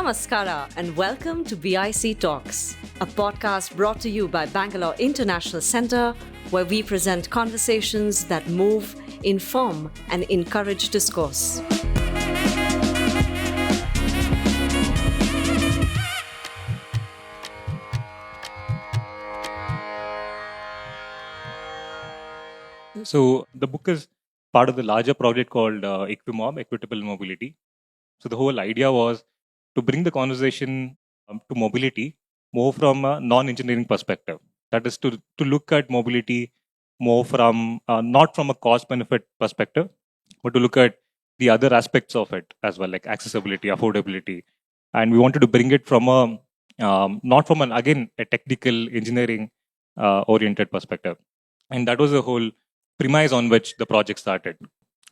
Namaskara and welcome to BIC Talks, a podcast brought to you by Bangalore International Centre, where we present conversations that move, inform, and encourage discourse. So the book is part of the larger project called Equimob, Equitable Mobility. So the whole idea was to bring the conversation to mobility more from a non-engineering perspective. That is to look at mobility more from not from a cost-benefit perspective, but to look at the other aspects of it as well, like accessibility, affordability, and we wanted to bring it from a not from an again a technical engineering oriented perspective, and that was the whole premise on which the project started.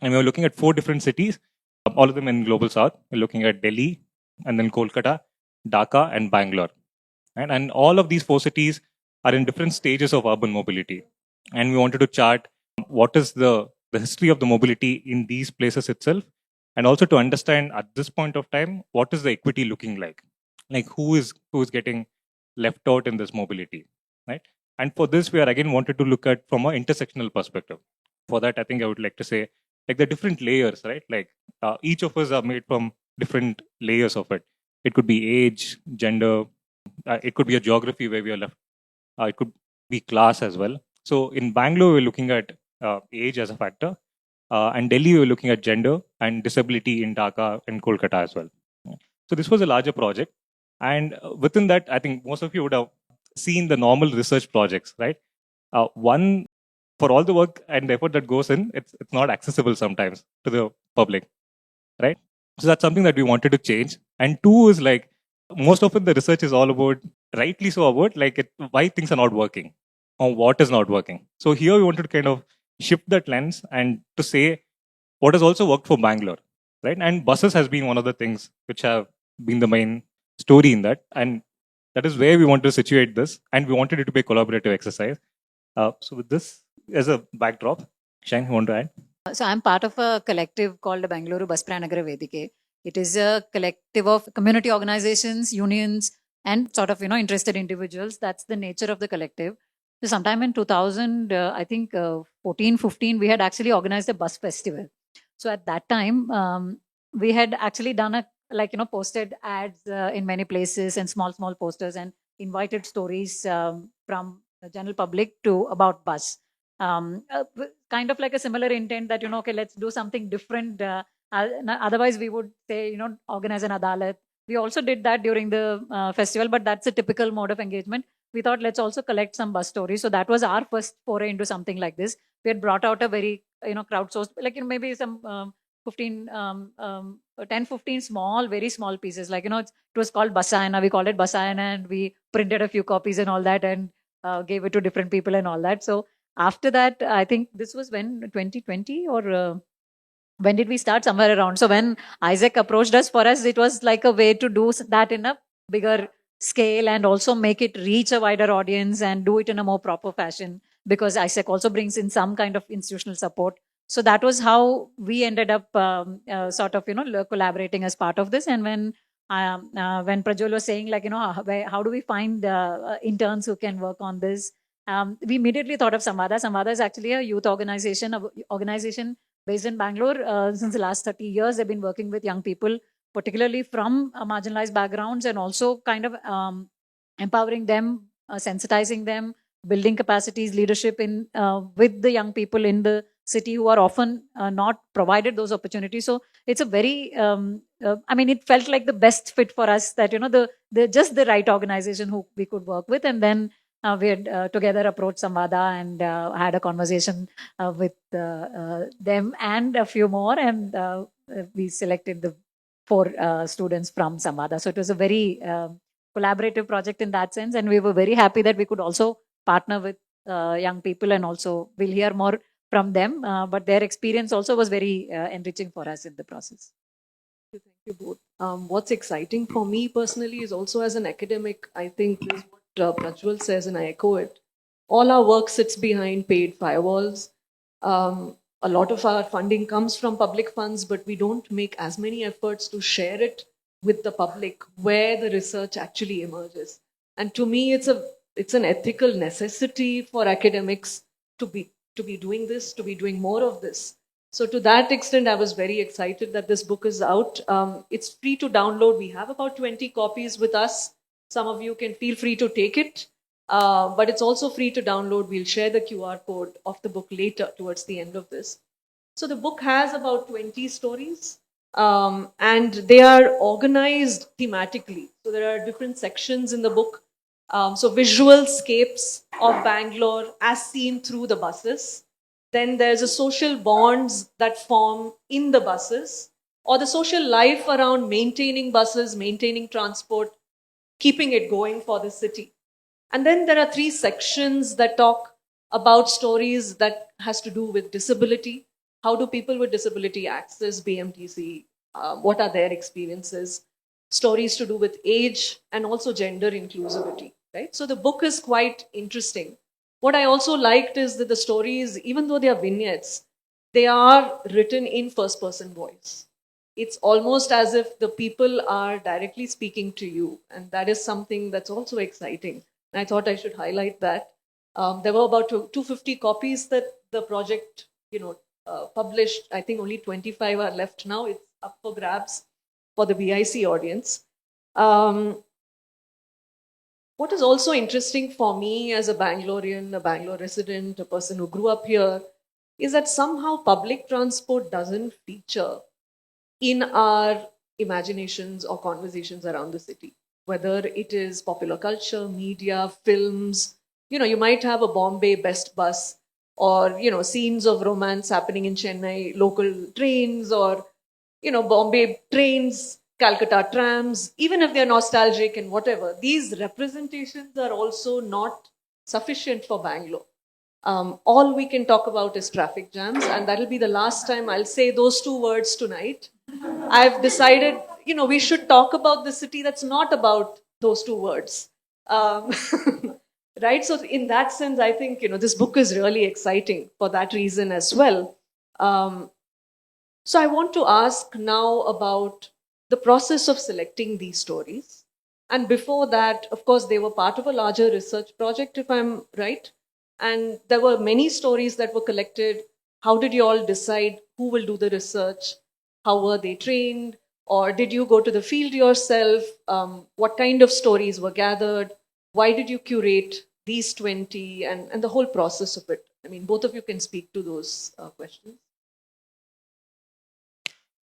And we were looking at 4 different cities, all of them in global south. We're looking at Delhi, and then Kolkata, Dhaka, and Bangalore. And all of these 4 cities are in different stages of urban mobility. And we wanted to chart what is the history of the mobility in these places itself, and also to understand at this point of time, what is the equity looking like? Like who is getting left out in this mobility, right? And for this, we are again wanted to look at from an intersectional perspective. For that, I think I would like to say, like the different layers, right? Like each of us are made from different layers of it. It could be age, gender, it could be a geography where we are left. It could be class as well. So in Bangalore, we're looking at age as a factor, and Delhi, we're looking at gender and disability in Dhaka and Kolkata as well. So this was a larger project, and within that, I think most of you would have seen the normal research projects, right? One, for all the work and effort that goes in, it's not accessible sometimes to the public, right? So that's something that we wanted to change. And two is like most often the research is all about, rightly so, about like why things are not working or what is not working. So here we wanted to kind of shift that lens and to say what has also worked for Bangalore, right? And buses has been one of the things which have been the main story in that, and that is where we want to situate this, and we wanted it to be a collaborative exercise. So with this as a backdrop, Shane, you want to add? So I'm part of a collective called the Bangalore Bus Pranagara Vedike. It is a collective of community organizations, unions, and sort of, interested individuals. That's the nature of the collective. So sometime in 2000, I think 14, 15, we had actually organized a bus festival. So at that time, we had actually done posted ads in many places and small posters and invited stories from the general public to about bus. Kind of like a similar intent that, okay, let's do something different. Otherwise, we would say, organize an adalat. We also did that during the festival, but that's a typical mode of engagement. We thought, let's also collect some bus stories. So that was our first foray into something like this. We had brought out a very, crowdsourced, maybe some 15, 10, 15 small, very small pieces. It was called Basayana. We called it Basayana, and we printed a few copies and all that and gave it to different people and all that. So after that, I think this was when 2020 or when did we start? Somewhere around. So when Isaac approached us, for us, it was like a way to do that in a bigger scale and also make it reach a wider audience and do it in a more proper fashion, because Isaac also brings in some kind of institutional support. So that was how we ended up sort of, collaborating as part of this. And when Prajwal was saying, how do we find interns who can work on this? We immediately thought of Samvada. Samvada is actually a youth organization based in Bangalore. Since the last 30 years, they've been working with young people, particularly from marginalized backgrounds, and also kind of empowering them, sensitizing them, building capacities, leadership in with the young people in the city who are often not provided those opportunities. So it's a very, it felt like the best fit for us that, the just the right organization who we could work with. And then we had together approached Samvada and had a conversation with them and a few more, and we selected the 4 students from Samvada. So it was a very collaborative project in that sense, and we were very happy that we could also partner with young people, and also we'll hear more from them, but their experience also was very enriching for us in the process. Thank you both. What's exciting for me personally is also as an academic, I think is what Prajwal says, and I echo it. All our work sits behind paid firewalls. A lot of our funding comes from public funds, but we don't make as many efforts to share it with the public where the research actually emerges. And to me, it's an ethical necessity for academics to be doing this, to be doing more of this. So to that extent, I was very excited that this book is out. It's free to download. We have about 20 copies with us. Some of you can feel free to take it, but it's also free to download. We'll share the QR code of the book later towards the end of this. So the book has about 20 stories, and they are organized thematically. So there are different sections in the book. So visual scapes of Bangalore as seen through the buses. Then there's a social bonds that form in the buses, or the social life around maintaining buses, maintaining transport, keeping it going for the city. And then there are 3 sections that talk about stories that has to do with disability. How do people with disability access BMTC? What are their experiences? Stories to do with age and also gender inclusivity, right? So the book is quite interesting. What I also liked is that the stories, even though they are vignettes, they are written in first person voice. It's almost as if the people are directly speaking to you. And that is something that's also exciting. And I thought I should highlight that. There were about 250 copies that the project, published. I think only 25 are left now. It's up for grabs for the BIC audience. What is also interesting for me as a Bangalorean, a Bangalore resident, a person who grew up here, is that somehow public transport doesn't feature in our imaginations or conversations around the city. Whether it is popular culture, media, films, you might have a Bombay best bus, or scenes of romance happening in Chennai, local trains, or Bombay trains, Calcutta trams. Even if they're nostalgic and whatever, these representations are also not sufficient for Bangalore. All we can talk about is traffic jams, and that'll be the last time I'll say those 2 words tonight. I've decided, we should talk about the city that's not about those 2 words. Right? So in that sense, I think, this book is really exciting for that reason as well. So I want to ask now about the process of selecting these stories. And before that, of course, they were part of a larger research project, if I'm right. And there were many stories that were collected. How did you all decide who will do the research? How were they trained? Or did you go to the field yourself? What kind of stories were gathered? Why did you curate these 20 and the whole process of it? I mean, both of you can speak to those questions.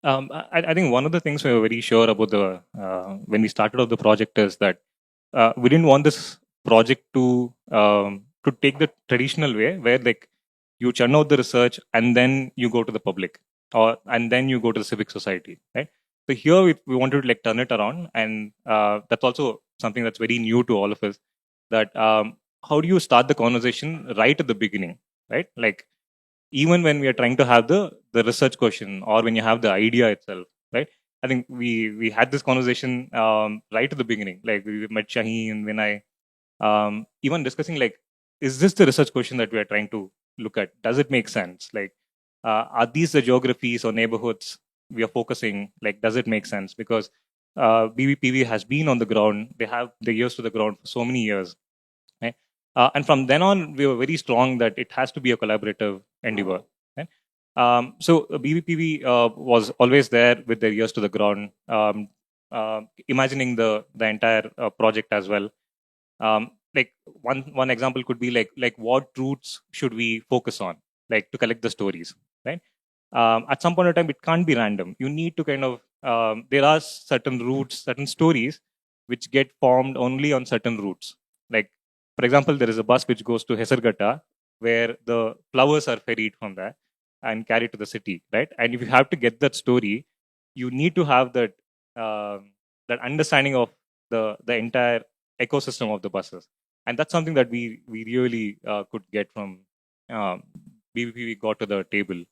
I think one of the things we were very sure about when we started off the project is that we didn't want this project to take the traditional way, where like you churn out the research and then you go to the public, and then you go to the civic society, right? So here we wanted to like turn it around, and that's also something that's very new to all of us. That how do you start the conversation right at the beginning, right? Like even when we are trying to have the research question, or when you have the idea itself, right? I think we had this conversation right at the beginning. Like we met Shaheen and Vinay, even discussing like, is this the research question that we are trying to look at? Does it make sense? Like, are these the geographies or neighborhoods we are focusing? Like, does it make sense? Because BBPV has been on the ground. They have the ears to the ground for so many years. Right? And from then on, we were very strong that it has to be a collaborative endeavor. Right? So BBPV was always there with their ears to the ground, imagining the entire project as well. Like one example could be like what routes should we focus on, like to collect the stories, right? At some point in time, it can't be random. You need to kind of there are certain routes, certain stories which get formed only on certain routes. Like for example, there is a bus which goes to Hesarghatta, where the flowers are ferried from there and carried to the city, right? And if you have to get that story, you need to have that that understanding of the entire ecosystem of the buses, and that's something that we really could get from BBP. Got to the table,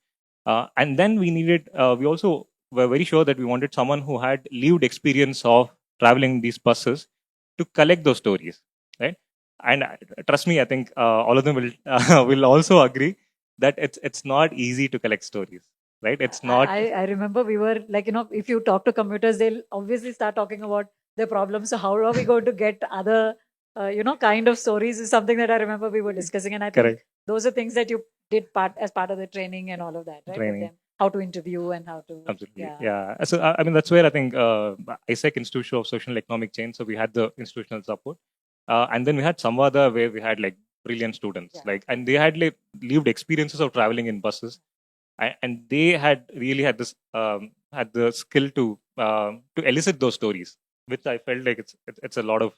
and then we needed. We also were very sure that we wanted someone who had lived experience of traveling these buses to collect those stories, right? And trust me, I think all of them will will also agree that it's not easy to collect stories. right? It's not I remember we were like, if you talk to commuters, they'll obviously start talking about their problems. So how are we going to get other, kind of stories is something that I remember we were discussing. And I think correct those are things that you did as part of the training and all of that, right? With training. them, how to interview and how to, Absolutely. Yeah. So, I mean, that's where I think ISEC, Institute of Social and Economic Change. So we had the institutional support. And then we had Samvada where we had like brilliant students, Yeah. and they had like lived experiences of traveling in buses. And they had really had this, had the skill to elicit those stories, which I felt like it's a lot of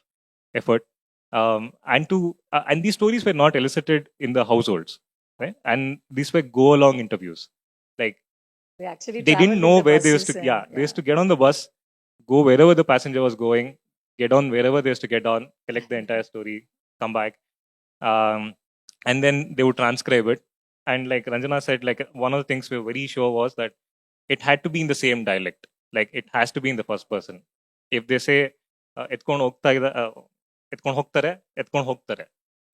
effort. And these stories were not elicited in the households, right? And these were go along interviews. Like, They actually they traveled didn't with know the where they used buses to and, they used to get on the bus, go wherever the passenger was going, get on wherever they used to get on, collect the entire story, come back, um, and then they would transcribe it. And like Ranjana said, like one of the things we were very sure was that it had to be in the same dialect, like it has to be in the first person. If they say ಎತ್ಕೊಂಡು ಹೋಗ್ತಾ ಇದೆ ಎತ್ಕೊಂಡು ಹೋಗ್ತಾರೆ ಎತ್ಕೊಂಡು ಹೋಗ್ತಾರೆ,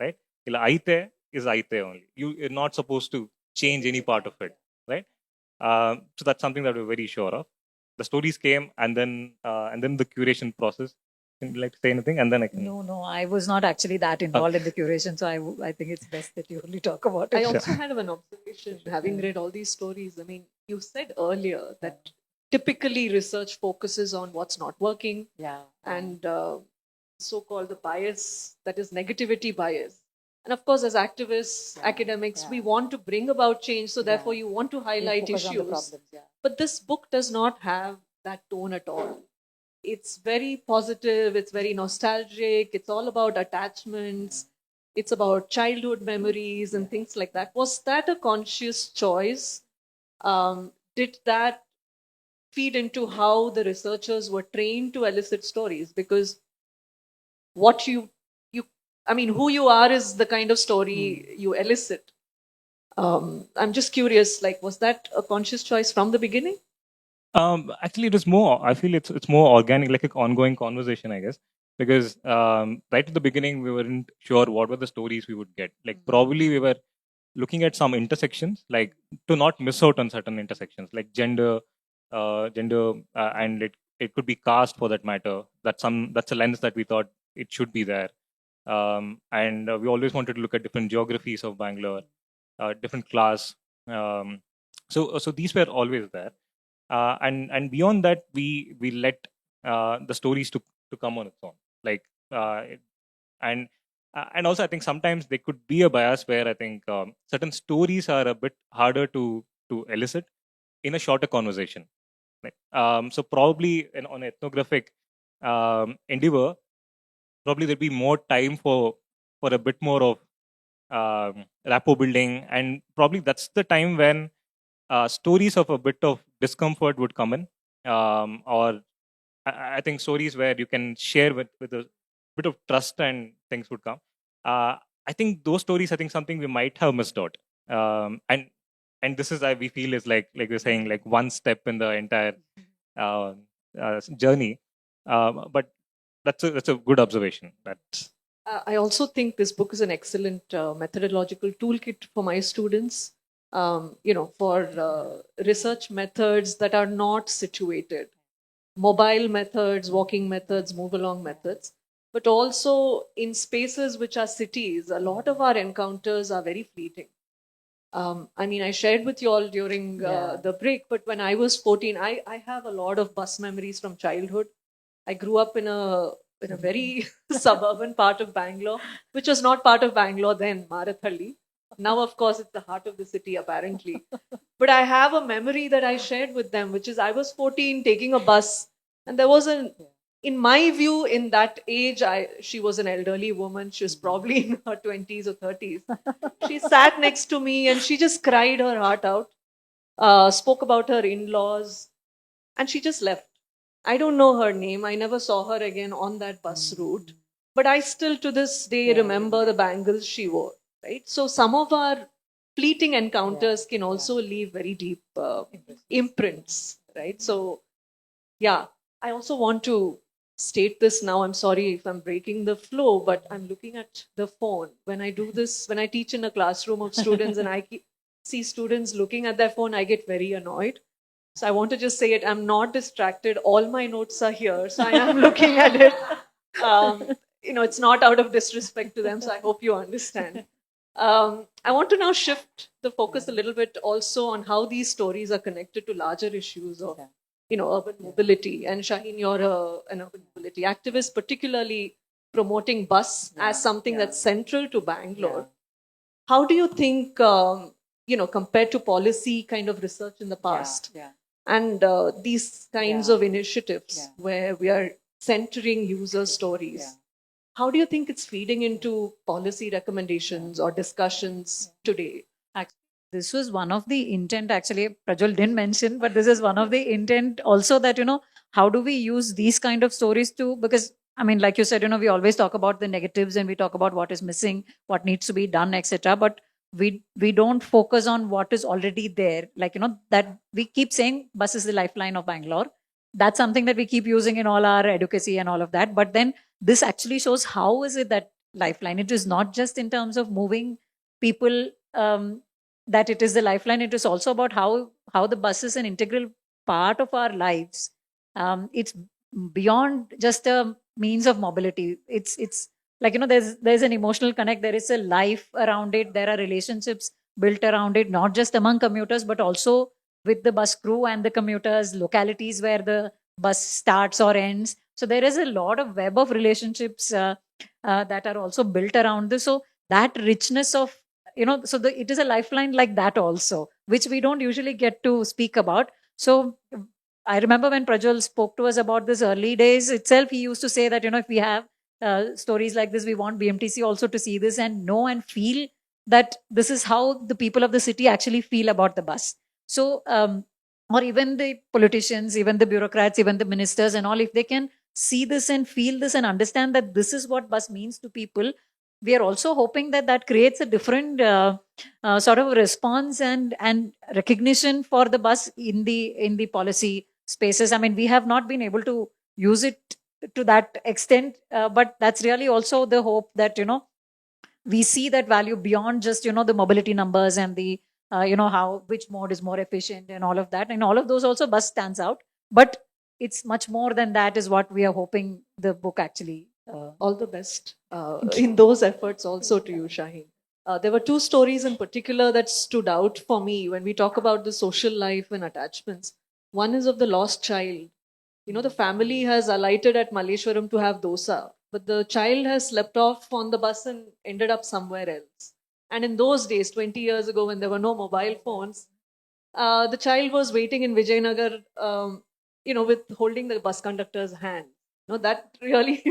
right? ಇಲ್ಲ ಐತೆ is ಐತೆ only. You're not supposed to change any part of it, right? So that's something that we're very sure of. The stories came, and then the curation process. Can you like to say anything? And then I can. No, I was not actually that involved in the curation. So I think it's best that you only talk about it. I also had an observation having read all these stories. I mean, you said earlier that typically research focuses on what's not working Yeah. and so-called the bias, that is negativity bias. And of course, as activists, academics, Yeah. we want to bring about change. So therefore, Yeah. you want to We highlight focus on the issues. problems, yeah. But this book does not have that tone at all. It's very positive. It's very nostalgic. It's all about attachments. It's about childhood memories and things like that. Was that a conscious choice? Did that feed into how the researchers were trained to elicit stories? Because what you I mean, who you are is the kind of story you elicit. I'm just curious, like, was that a conscious choice from the beginning? Actually, it was more. I feel it's more organic, like an ongoing conversation, I guess. Because right at the beginning, we weren't sure what were the stories we would get. Like, probably we were looking at some intersections, like to not miss out on certain intersections, like gender, and it could be caste for that matter. That's a lens that we thought it should be there. And we always wanted to look at different geographies of Bangalore, different class. So these were always there. And beyond that, we let the stories to come on its own. Like and also I think sometimes there could be a bias where I think certain stories are a bit harder to elicit in a shorter conversation. Right? So probably on ethnographic endeavor, probably there'll be more time for a bit more of rapport building, and probably that's the time when stories of a bit of discomfort would come in, or I think stories where you can share with a bit of trust and things would come. I think those stories, I think something we might have missed out, and this is we feel is like we're saying, like one step in the entire journey. But that's a good observation. That's I also think this book is an excellent methodological toolkit for my students. For research methods that are not situated, mobile methods, walking methods, move along methods, but also in spaces which are cities. A lot of our encounters are very fleeting. I mean, I shared with you all during the break, but when I was 14, I have a lot of bus memories from childhood. I grew up in a very suburban part of Bangalore, which was not part of Bangalore then, Marathalli. Now, of course, it's the heart of the city, apparently. But I have a memory that I shared with them, which is I was 14 taking a bus, and there was in my view, in that age, she was an elderly woman. She was probably in her 20s or 30s. She sat next to me and she just cried her heart out, spoke about her in-laws, and she just left. I don't know her name. I never saw her again on that bus route. But I still, to this day, remember the bangles she wore. Right? So some of our fleeting encounters can also leave very deep imprints. Right? So, yeah, I also want to state this now. I'm sorry if I'm breaking the flow, but I'm looking at the phone. When I do this, when I teach in a classroom of students and see students looking at their phone, I get very annoyed. So I want to just say it. I'm not distracted. All my notes are here, so I am looking at it. It's not out of disrespect to them. So I hope you understand. I want to now shift the focus a little bit also on how these stories are connected to larger issues of, urban mobility. And Shaheen, you're an urban mobility activist, particularly promoting bus as something that's central to Bangalore. How do you think, compared to policy kind of research in the past and these kinds of initiatives where we are centering user stories, how do you think it's feeding into policy recommendations or discussions today? This was one of the intent, actually, Prajwal didn't mention, but this is one of the intent also that, how do we use these kind of stories to, because, I mean, like you said, we always talk about the negatives and we talk about what is missing, what needs to be done, etc. But we don't focus on what is already there. Like, that we keep saying bus is the lifeline of Bangalore. That's something that we keep using in all our advocacy and all of that. But then this actually shows how is it that lifeline? It is not just in terms of moving people, that it is the lifeline. It is also about how the bus is an integral part of our lives. It's beyond just a means of mobility. It's like, there's an emotional connect. There is a life around it. There are relationships built around it, not just among commuters, but also with the bus crew and the commuters, localities where the bus starts or ends. So there is a lot of web of relationships that are also built around this. So that richness of, it is a lifeline like that also, which we don't usually get to speak about. So I remember when Prajwal spoke to us about this early days itself, he used to say that, if we have stories like this, we want BMTC also to see this and know and feel that this is how the people of the city actually feel about the bus. So, or even the politicians, even the bureaucrats, even the ministers and all, if they can see this and feel this and understand that this is what bus means to people, we are also hoping that that creates a different sort of response and recognition for the bus in the policy spaces. I mean, we have not been able to use it to that extent, but that's really also the hope that, we see that value beyond just, the mobility numbers and the, how, which mode is more efficient and all of that. And all of those also bus stands out. But it's much more than that is what we are hoping the book actually. All the best in those efforts also to you, Shaheen. There were two stories in particular that stood out for me when we talk about the social life and attachments. One is of the lost child. The family has alighted at Malleshwaram to have dosa, but the child has slept off on the bus and ended up somewhere else. And in those days, 20 years ago, when there were no mobile phones, the child was waiting in Vijayanagar, with holding the bus conductor's hand. That really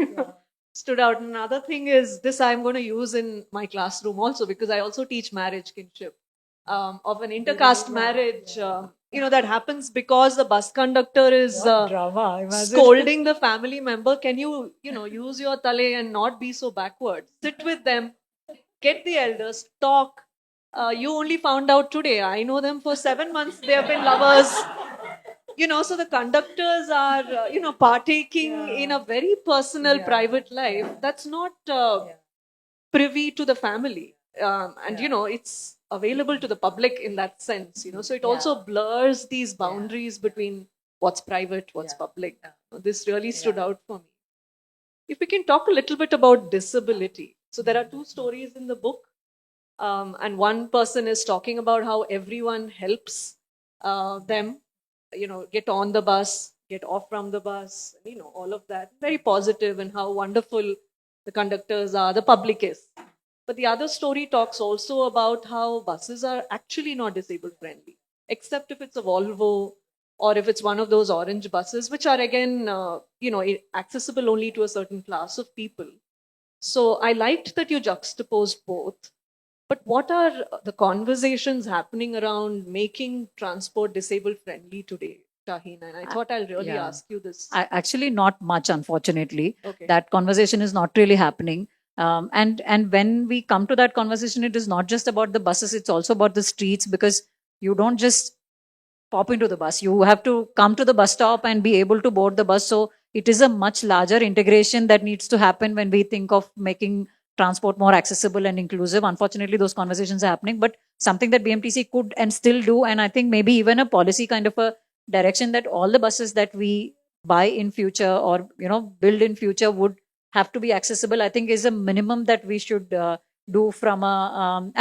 stood out. Another thing is this I'm going to use in my classroom also, because I also teach marriage kinship of an intercaste marriage. That happens because the bus conductor is scolding the family member. Can you, use your tale and not be so backward? Sit with them, get the elders, talk. You only found out today. I know them for 7 months. They have been lovers. So the conductors are, partaking in a very personal, private life that's not privy to the family. It's available to the public in that sense, So it also blurs these boundaries between what's private, what's public. This really stood out for me. If we can talk a little bit about disability. So there are two stories in the book. And one person is talking about how everyone helps them, get on the bus, get off from the bus, all of that. Very positive, and how wonderful the conductors are, the public is. But the other story talks also about how buses are actually not disabled friendly, except if it's a Volvo or if it's one of those orange buses, which are again, accessible only to a certain class of people. So I liked that you juxtaposed both. But what are the conversations happening around making transport disabled friendly today, Shaheen? And I thought I'll really ask you this. Actually, not much, unfortunately. Okay. That conversation is not really happening. And when we come to that conversation, it is not just about the buses, it's also about the streets, because you don't just pop into the bus. You have to come to the bus stop and be able to board the bus. So it is a much larger integration that needs to happen when we think of making transport more accessible and inclusive. Unfortunately, those conversations are happening, but something that BMTC could and still do, and I think maybe even a policy kind of a direction that all the buses that we buy in future or build in future would have to be accessible, I think is a minimum that we should do from a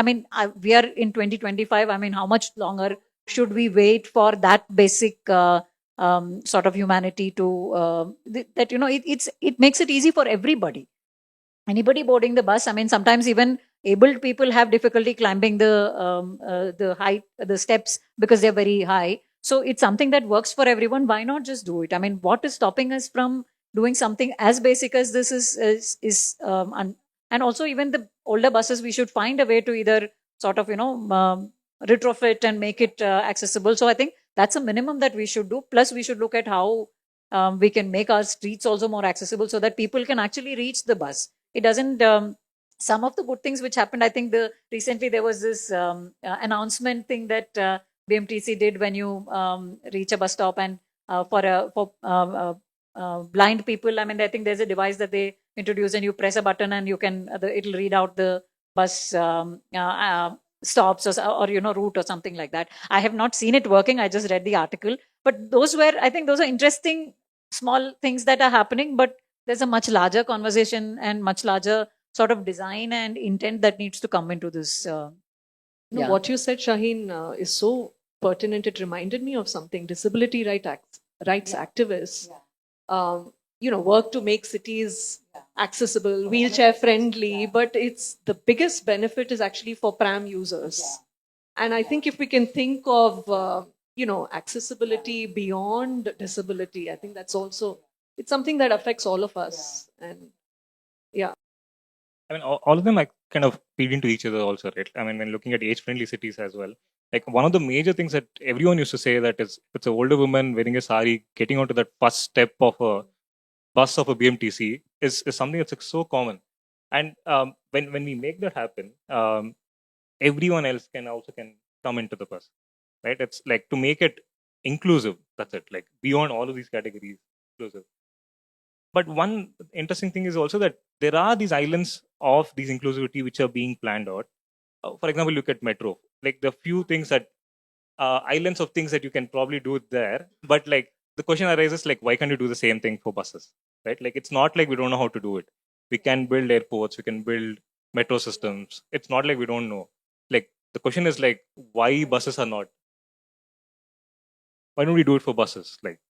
we are in 2025. I mean, how much longer should we wait for that basic sort of humanity to that it makes it easy for everybody, anybody boarding the bus. I mean, sometimes even abled people have difficulty climbing the height, the steps, because they're very high. So it's something that works for everyone. Why not just do it? I mean, what is stopping us from doing something as basic as this and also even the older buses, we should find a way to either sort of retrofit and make it accessible. So I think that's a minimum that we should do. Plus, we should look at how we can make our streets also more accessible so that people can actually reach the bus. It doesn't. Some of the good things which happened, I think recently there was this announcement thing that BMTC did when you reach a bus stop, and for blind people, I mean, I think there's a device that they introduce, and you press a button and you can it'll read out the bus stops or route or something like that. I have not seen it working. I just read the article, but I think those are interesting small things that are happening. But there's a much larger conversation and much larger sort of design and intent that needs to come into this. What you said, Shaheen, is so pertinent. It reminded me of something. Disability rights activists, work to make cities accessible, wheelchair friendly, but it's the biggest benefit is actually for pram users. And I think if we can think of, accessibility beyond disability, I think that's also, it's something that affects all of us. And I mean, all of them like kind of feed into each other also, right? I mean, when looking at age-friendly cities as well, like one of the major things that everyone used to say that is, if it's an older woman wearing a sari, getting onto that first step of a bus of a BMTC is something that's like so common. And when we make that happen, everyone else can come into the bus, right? It's like to make it inclusive. That's it. Like beyond all of these categories, inclusive. But one interesting thing is also that there are these islands of these inclusivity which are being planned out. For example, look at metro. Like the few things that islands of things that you can probably do there. But like the question arises, like, why can't you do the same thing for buses, right? Like it's not like we don't know how to do it. We can build airports. We can build metro systems. It's not like we don't know. Like the question is like, why buses are not? Why don't we do it for buses? Like.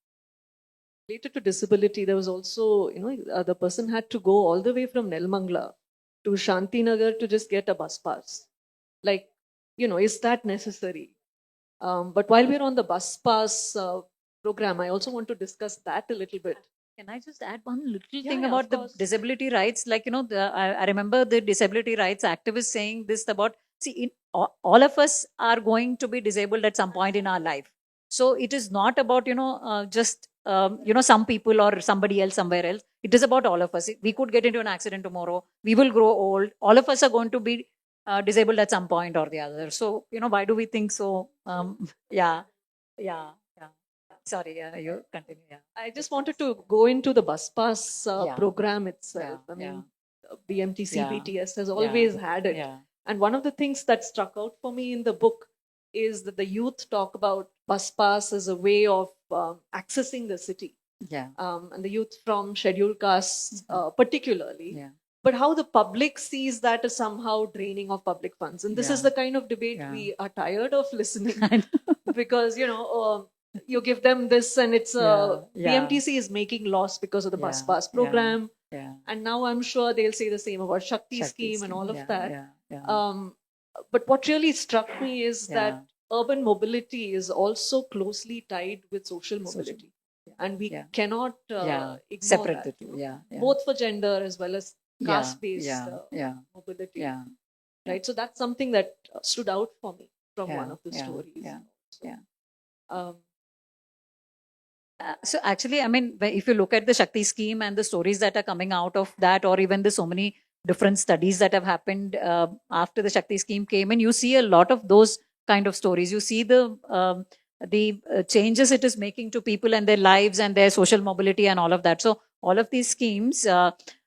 Related to disability, there was also, the person had to go all the way from Nelmangla to Shantinagar to just get a bus pass. Like, is that necessary? But while we're on the bus pass program, I also want to discuss that a little bit. Can I just add one little thing about the disability rights? Like, I remember the disability rights activists saying this about, all of us are going to be disabled at some point in our life. So it is not about, just some people or somebody else somewhere else. It is about all of us. We could get into an accident tomorrow. We will grow old. All of us are going to be disabled at some point or the other. So, why do we think so? Sorry, you continue. Yeah. I just wanted to go into the bus pass program itself. I mean, BMTC, BTS has always had it. Yeah. And one of the things that struck out for me in the book is that the youth talk about bus pass as a way of accessing the city. And the youth from scheduled castes particularly. Yeah. But how the public sees that as somehow draining of public funds. And this is the kind of debate we are tired of listening. Because, you give them this and it's BMTC is making loss because of the bus pass program. And now I'm sure they'll say the same about Shakti scheme and all of that. But what really struck me is that urban mobility is also closely tied with social mobility. And we cannot ignore separate that. the two. Both for gender as well as caste-based mobility. Right. So that's something that stood out for me from one of the stories. So actually, I mean, if you look at the Shakti scheme and the stories that are coming out of that, or even the so many different studies that have happened after the Shakti scheme came in, you see a lot of those kind of stories. You see the changes it is making to people and their lives and their social mobility and all of that. So all of these schemes,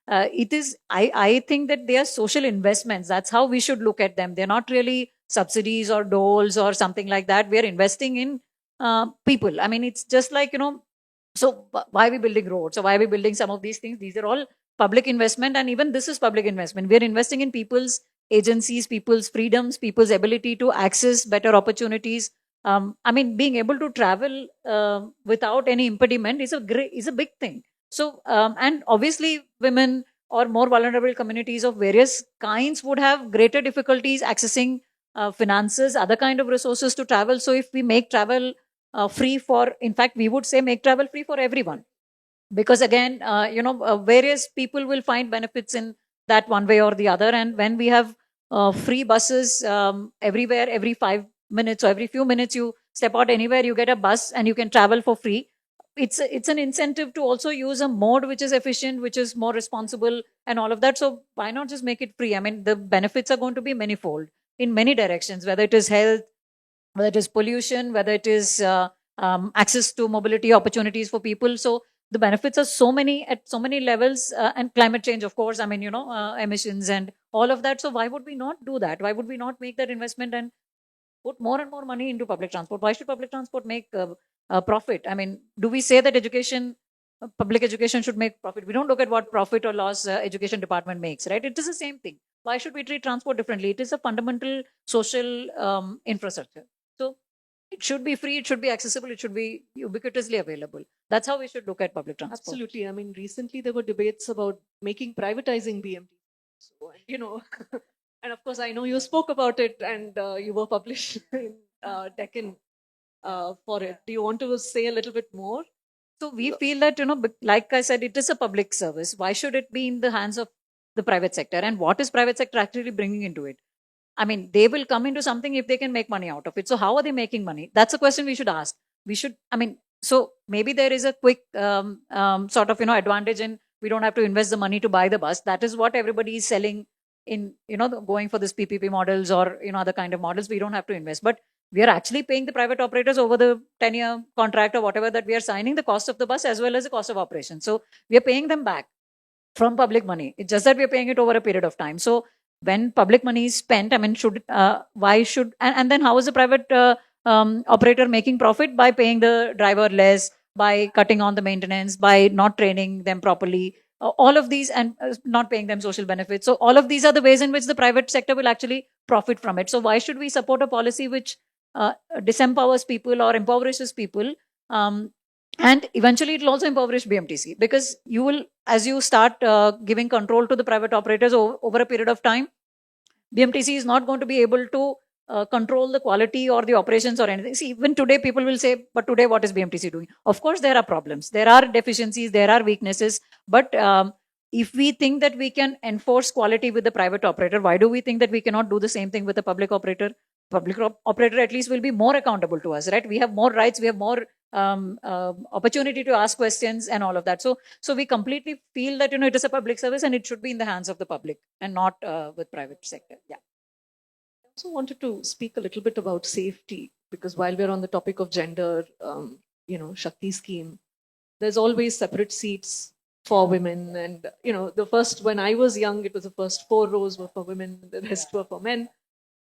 it is, I think that they are social investments. That's how we should look at them. They're not really subsidies or doles or something like that. We are investing in people. I mean, it's just like, so why are we building roads? So why are we building some of these things? These are all public investment, and even this is public investment. We are investing in people's agencies, people's freedoms, people's ability to access better opportunities. I mean, being able to travel without any impediment is a big thing. So, and obviously, women or more vulnerable communities of various kinds would have greater difficulties accessing finances, other kind of resources to travel. So, if we make travel free for, in fact, we would say make travel free for everyone, because again, various people will find benefits in that one way or the other. And when we have free buses everywhere, every 5 minutes or every few minutes, you step out anywhere, you get a bus and you can travel for free. It's an incentive to also use a mode which is efficient, which is more responsible, and all of that. So why not just make it free? I mean, the benefits are going to be manifold in many directions, whether it is health, whether it is pollution, whether it is access to mobility opportunities for people. So the benefits are so many at so many levels, and climate change, of course. I mean, emissions and all of that. So why would we not do that? Why would we not make that investment and put more and more money into public transport? Why should public transport make a profit? I mean, do we say that public education should make profit? We don't look at what profit or loss education department makes, right? It is the same thing. Why should we treat transport differently? It is a fundamental social infrastructure. So it should be free, it should be accessible, it should be ubiquitously available. That's how we should look at public transport. Absolutely. I mean, recently there were debates about privatizing BMT. So, and of course, I know you spoke about it and you were published in Deccan for it. Do you want to say a little bit more? So we feel that, like I said, it is a public service. Why should it be in the hands of the private sector? And what is private sector actually bringing into it? I mean, they will come into something if they can make money out of it. So how are they making money? That's a question we should ask. So maybe there is a quick sort of, advantage in we don't have to invest the money to buy the bus. That is what everybody is selling in, going for this PPP models or, other kind of models. We don't have to invest. But we are actually paying the private operators over the 10-year contract or whatever that we are signing, the cost of the bus as well as the cost of operation. So we are paying them back from public money. It's just that we are paying it over a period of time. So when public money is spent, I mean, and then how is the private operator making profit? By paying the driver less, by cutting on the maintenance, by not training them properly, all of these, and not paying them social benefits. So all of these are the ways in which the private sector will actually profit from it. So why should we support a policy which disempowers people or impoverishes people? And eventually it will also impoverish BMTC, because you will, as you start giving control to the private operators over a period of time, BMTC is not going to be able to control the quality or the operations or anything. See, even today people will say, but today what is BMTC doing? Of course, there are problems, there are deficiencies, there are weaknesses. But if we think that we can enforce quality with the private operator, why do we think that we cannot do the same thing with the public operator? Public operator at least will be more accountable to us, right? We have more rights, we have more opportunity to ask questions and all of that. So we completely feel that, it is a public service and it should be in the hands of the public and not with private sector. Yeah. I also wanted to speak a little bit about safety, because while we're on the topic of gender, Shakti scheme, there's always separate seats for women. And, when I was young, it was the first 4 rows were for women, the rest were for men.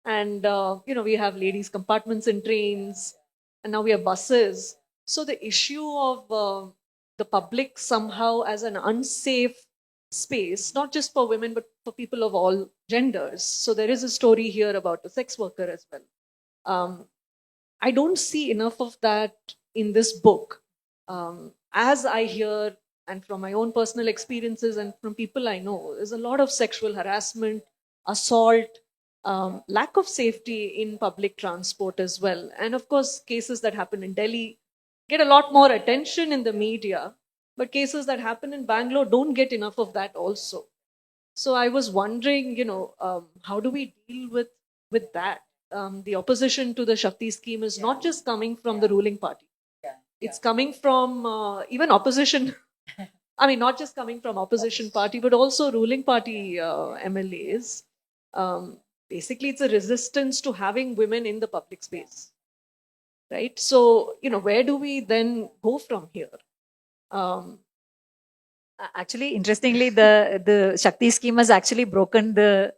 And, we have ladies' compartments in trains, and now we have buses. So the issue of the public somehow as an unsafe space, not just for women, but for people of all genders. So there is a story here about a sex worker as well. I don't see enough of that in this book. As I hear, and from my own personal experiences and from people I know, there's a lot of sexual harassment, assault, lack of safety in public transport as well. And of course, cases that happen in Delhi get a lot more attention in the media, but cases that happen in Bangalore don't get enough of that also. So I was wondering, how do we deal with that? The opposition to the Shakti scheme is not just coming from the ruling party. It's coming from even opposition. I mean, not just coming from opposition party, but also ruling party MLAs. Basically, it's a resistance to having women in the public space, right? So, where do we then go from here? Actually, interestingly, the Shakti scheme has actually broken the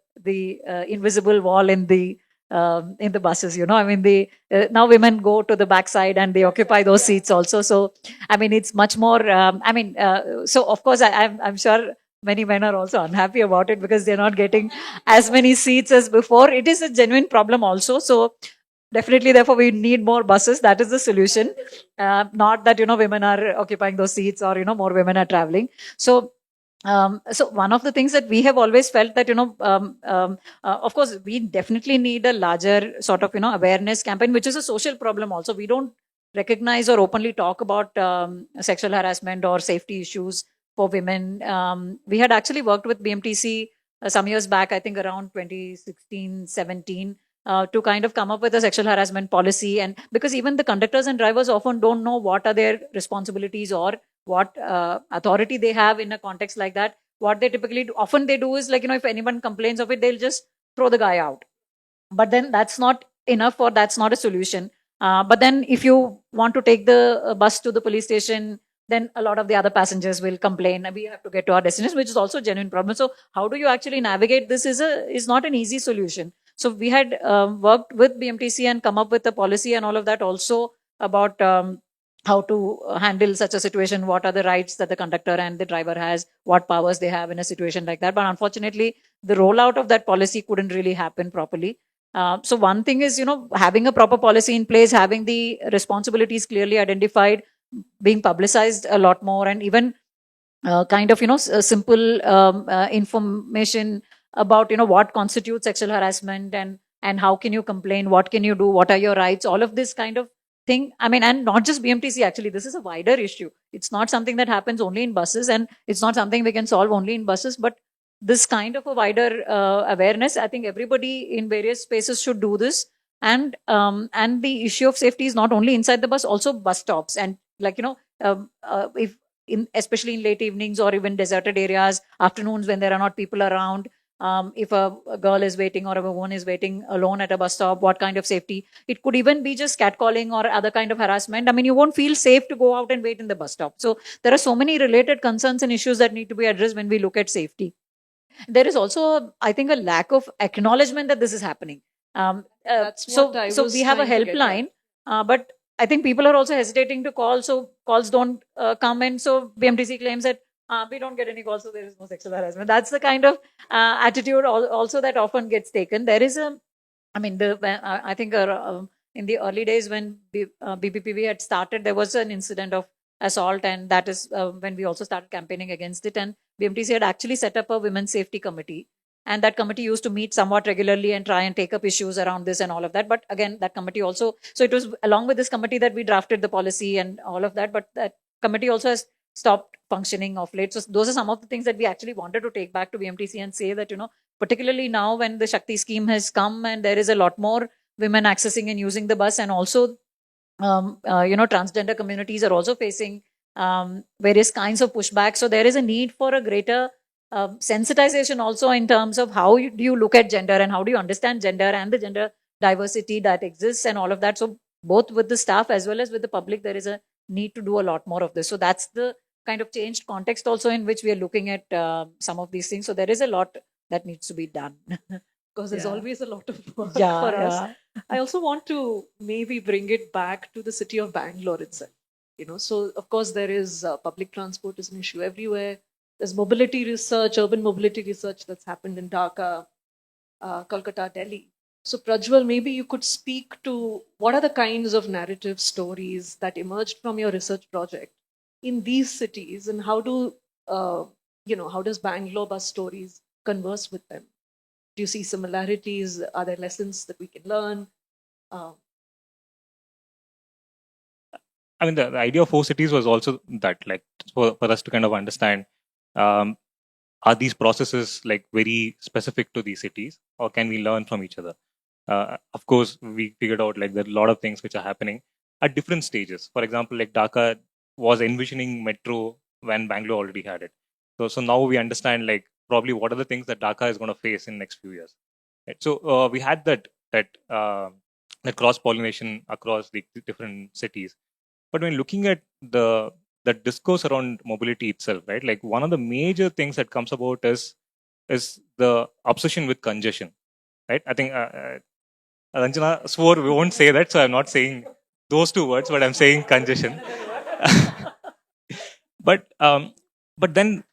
invisible wall in the buses. You know, I mean, now women go to the backside and they occupy those seats also. So, I mean, it's much more. So of course, I'm sure many men are also unhappy about it because they're not getting as many seats as before. It is a genuine problem also. So definitely, therefore, we need more buses. That is the solution. Not that, women are occupying those seats or, more women are traveling. So, so one of the things that we have always felt that, of course, we definitely need a larger sort of, awareness campaign, which is a social problem also. We don't recognize or openly talk about sexual harassment or safety issues for women. We had actually worked with BMTC some years back, I think around 2016, 17, to kind of come up with a sexual harassment policy. And because even the conductors and drivers often don't know what are their responsibilities or what authority they have in a context like that. What they typically do, often they do is like, if anyone complains of it, they'll just throw the guy out. But then that's not enough, or that's not a solution. But then if you want to take the bus to the police station, then a lot of the other passengers will complain. We have to get to our destination, which is also a genuine problem. So how do you actually navigate this is not an easy solution. So we had worked with BMTC and come up with a policy and all of that also about how to handle such a situation, what are the rights that the conductor and the driver has, what powers they have in a situation like that. But unfortunately, the rollout of that policy couldn't really happen properly. So one thing is, having a proper policy in place, having the responsibilities clearly identified, being publicized a lot more, and even kind of, simple information about, what constitutes sexual harassment, and how can you complain, what can you do, what are your rights, all of this kind of thing. I mean, and not just BMTC, actually, this is a wider issue. It's not something that happens only in buses, and it's not something we can solve only in buses, but this kind of a wider awareness, I think everybody in various spaces should do this. And the issue of safety is not only inside the bus, also bus stops. And like, if especially in late evenings or even deserted areas, afternoons when there are not people around, if a girl is waiting or a woman is waiting alone at a bus stop, what kind of safety? It could even be just catcalling or other kind of harassment. I mean, you won't feel safe to go out and wait in the bus stop. So there are so many related concerns and issues that need to be addressed when we look at safety. There is also, I think, a lack of acknowledgement that this is happening. That's so what I so was we have a trying to get helpline, but I think people are also hesitating to call, so calls don't come in. So BMTC claims that we don't get any calls, so there is no sexual harassment. That's the kind of attitude also that often gets taken. There is I mean, I think in the early days when BPPV had started, there was an incident of assault, and that is when we also started campaigning against it. And BMTC had actually set up a women's safety committee, and that committee used to meet somewhat regularly and try and take up issues around this and all of that. But again, that committee also, so it was along with this committee that we drafted the policy and all of that, but that committee also has stopped functioning of late. So those are some of the things that we actually wanted to take back to BMTC and say that, particularly now when the Shakti scheme has come and there is a lot more women accessing and using the bus, and also transgender communities are also facing various kinds of pushback. So there is a need for a greater sensitization also in terms of how do you look at gender and how do you understand gender and the gender diversity that exists and all of that. So both with the staff as well as with the public, there is a need to do a lot more of this. So that's the kind of changed context also in which we are looking at some of these things. So there is a lot that needs to be done. because there's always a lot of work Yeah, for us. yeah. I also want to maybe bring it back to the city of Bangalore itself. So of course there is public transport is an issue everywhere. There's mobility research, urban mobility research that's happened in Dhaka, Kolkata, Delhi. So Prajwal, maybe you could speak to what are the kinds of narrative stories that emerged from your research project in these cities, and how how does Bangalore bus stories converse with them? Do you see similarities? Are there lessons that we can learn? I mean, the idea of four cities was also that, like, for us to kind of understand, are these processes like very specific to these cities, or can we learn from each other? Of course, we figured out like there are a lot of things which are happening at different stages. For example, like Dhaka was envisioning metro when Bangalore already had it. So now we understand like probably what are the things that Dhaka is going to face in the next few years. Right? So we had that cross pollination across the different cities. But when looking at the that discourse around mobility itself, right? Like one of the major things that comes about is the obsession with congestion, right? I think Ranjana swore we won't say that, so I'm not saying those two words, but I'm saying congestion. but but then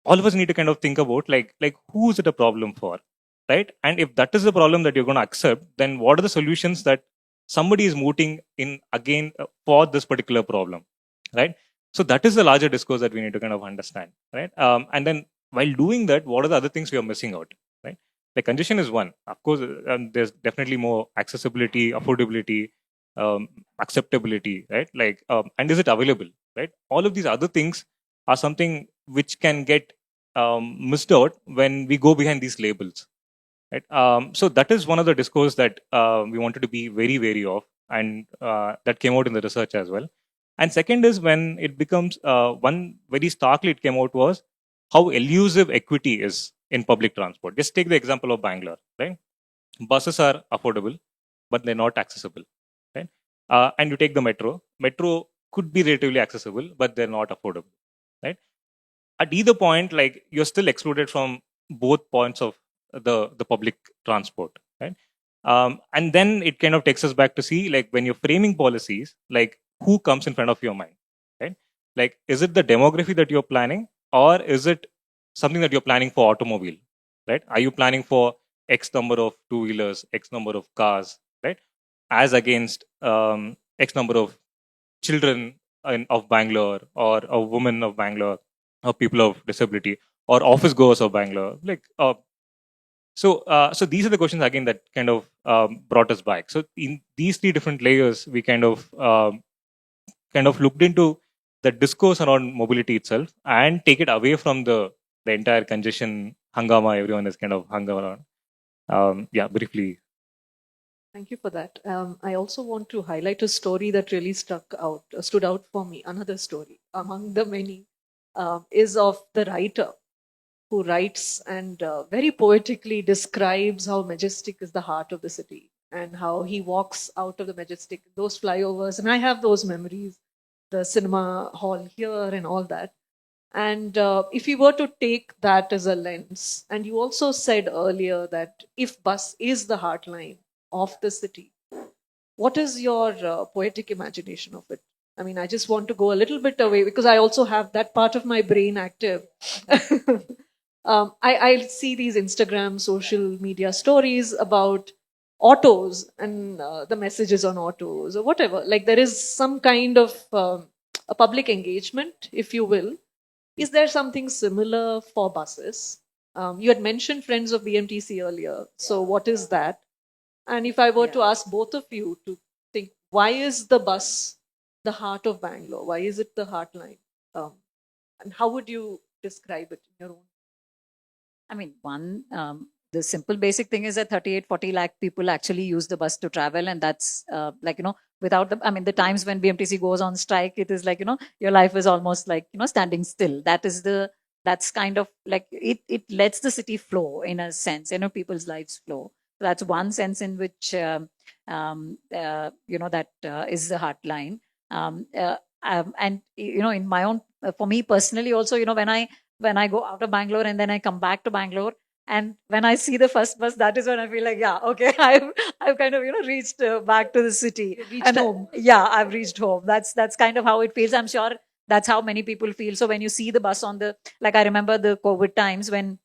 all of us need to kind of think about like who is it a problem for, right? And if that is the problem that you're going to accept, then what are the solutions that somebody is mooting in again for this particular problem, right? So that is the larger discourse that we need to kind of understand, right? And then while doing that, what are the other things we are missing out, right? Like congestion is one, of course. There's definitely more accessibility, affordability, acceptability, right? Like and is it available, right? All of these other things are something which can get missed out when we go behind these labels, right? So that is one of the discourse that we wanted to be very wary of, and that came out in the research as well. And second is when it becomes one very starkly it came out was how elusive equity is in public transport. Just take the example of Bangalore, right? Buses are affordable, but they're not accessible, right? And you take the metro. Metro could be relatively accessible, but they're not affordable, right? At either point, like you're still excluded from both points of the public transport, right? And then it kind of takes us back to see like when you're framing policies, like who comes in front of your mind, right? Like is it the demography that you're planning, or is it something that you're planning for automobile, right? Are you planning for X number of two-wheelers, X number of cars, right? As against X number of children of Bangalore, or a woman of Bangalore, or people of disability, or office goers of Bangalore. Like, so these are the questions again that kind of brought us back. So in these three different layers, we kind of looked into the discourse around mobility itself and take it away from the entire congestion hangama everyone is kind of hung around. Yeah, briefly. Thank you for that. I also want to highlight a story that really stood out for me. Another story among the many is of the writer who writes and very poetically describes how majestic is the heart of the city and how he walks out of the majestic, those flyovers. And I have those memories, the cinema hall here and all that. And if you were to take that as a lens, and you also said earlier that if bus is the heartline of the city, what is your poetic imagination of it? I mean, I just want to go a little bit away because I also have that part of my brain active. I see these Instagram social media stories about autos and the messages on autos or whatever. Like there is some kind of a public engagement, if you will. Is there something similar for buses? You had mentioned Friends of BMTC earlier. So what is that? And if I were to ask both of you to think, why is the bus the heart of Bangalore? Why is it the heartline? And how would you describe it in your own? I mean, the simple basic thing is that 38-40 lakh people actually use the bus to travel. And that's without the times when BMTC goes on strike, it is like, your life is almost like, standing still. That's kind of like, it lets the city flow in a sense, people's lives flow. So that's one sense in which, that is the heartline. And, in my own, for me personally also, when I go out of Bangalore and then I come back to Bangalore, and when I see the first bus, that is when I feel like, yeah, okay, I've kind of reached back to the city, Reached home. Yeah, I've reached home. That's kind of how it feels. I'm sure that's how many people feel. So when you see the bus I remember the COVID times when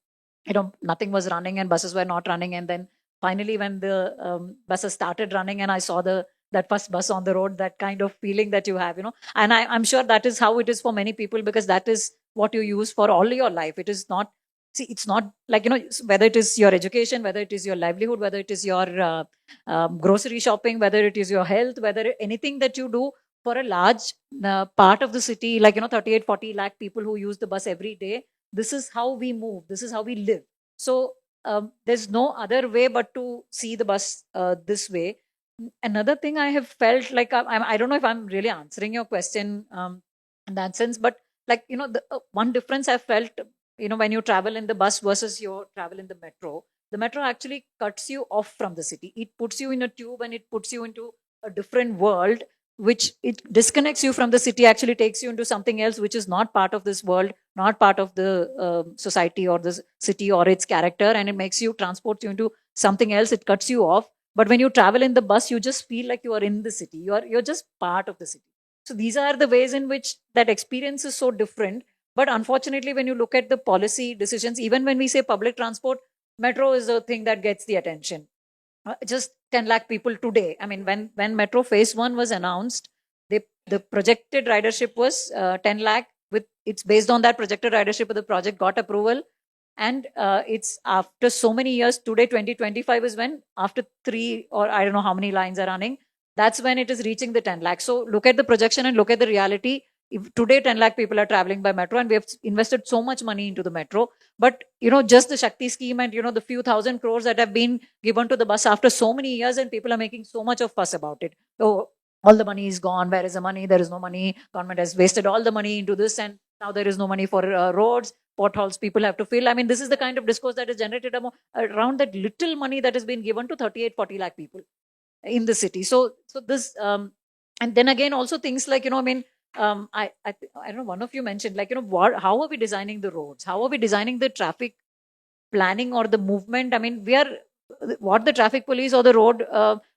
nothing was running and buses were not running, and then finally when the buses started running and I saw that first bus on the road, that kind of feeling that you have, and I'm sure that is how it is for many people, because that is what you use for all your life. It is not, it's not like, whether it is your education, whether it is your livelihood, whether it is your grocery shopping, whether it is your health, whether anything that you do for a large part of the city, 38-40 lakh people who use the bus every day. This is how we move. This is how we live. So there's no other way but to see the bus this way. Another thing I have felt like, I don't know if I'm really answering your question in that sense, but the one difference I felt, when you travel in the bus versus you travel in the metro actually cuts you off from the city. It puts you in a tube and it puts you into a different world which it disconnects you from the city, actually takes you into something else, which is not part of this world, not part of the society or the city or its character, and it makes you, transports you into something else. It cuts you off. But when you travel in the bus, you just feel like you are in the city. You're just part of the city. So these are the ways in which that experience is so different. But unfortunately, when you look at the policy decisions, even when we say public transport, metro is the thing that gets the attention. Just 10 lakh people today. I mean, when Metro Phase 1 was announced, the projected ridership was 10 lakh. It's based on that projected ridership, the project got approval. And it's after so many years, today 2025 is when, after 3 or I don't know how many lines are running, that's when it is reaching the 10 lakh. So look at the projection and look at the reality. If today 10 lakh people are traveling by metro, and we have invested so much money into the metro, but just the Shakti scheme and the few thousand crores that have been given to the bus after so many years, and people are making so much of fuss about it. Oh, all the money is gone. Where is the money? There is no money. Government has wasted all the money into this, and now there is no money for roads, potholes people have to fill. I mean, this is the kind of discourse that is generated around that little money that has been given to 38-40 lakh people in the city. So this, and then again, also things like, I mean, I don't know, one of you mentioned, like, how are we designing the roads? How are we designing the traffic planning or the movement? I mean, what the traffic police or the road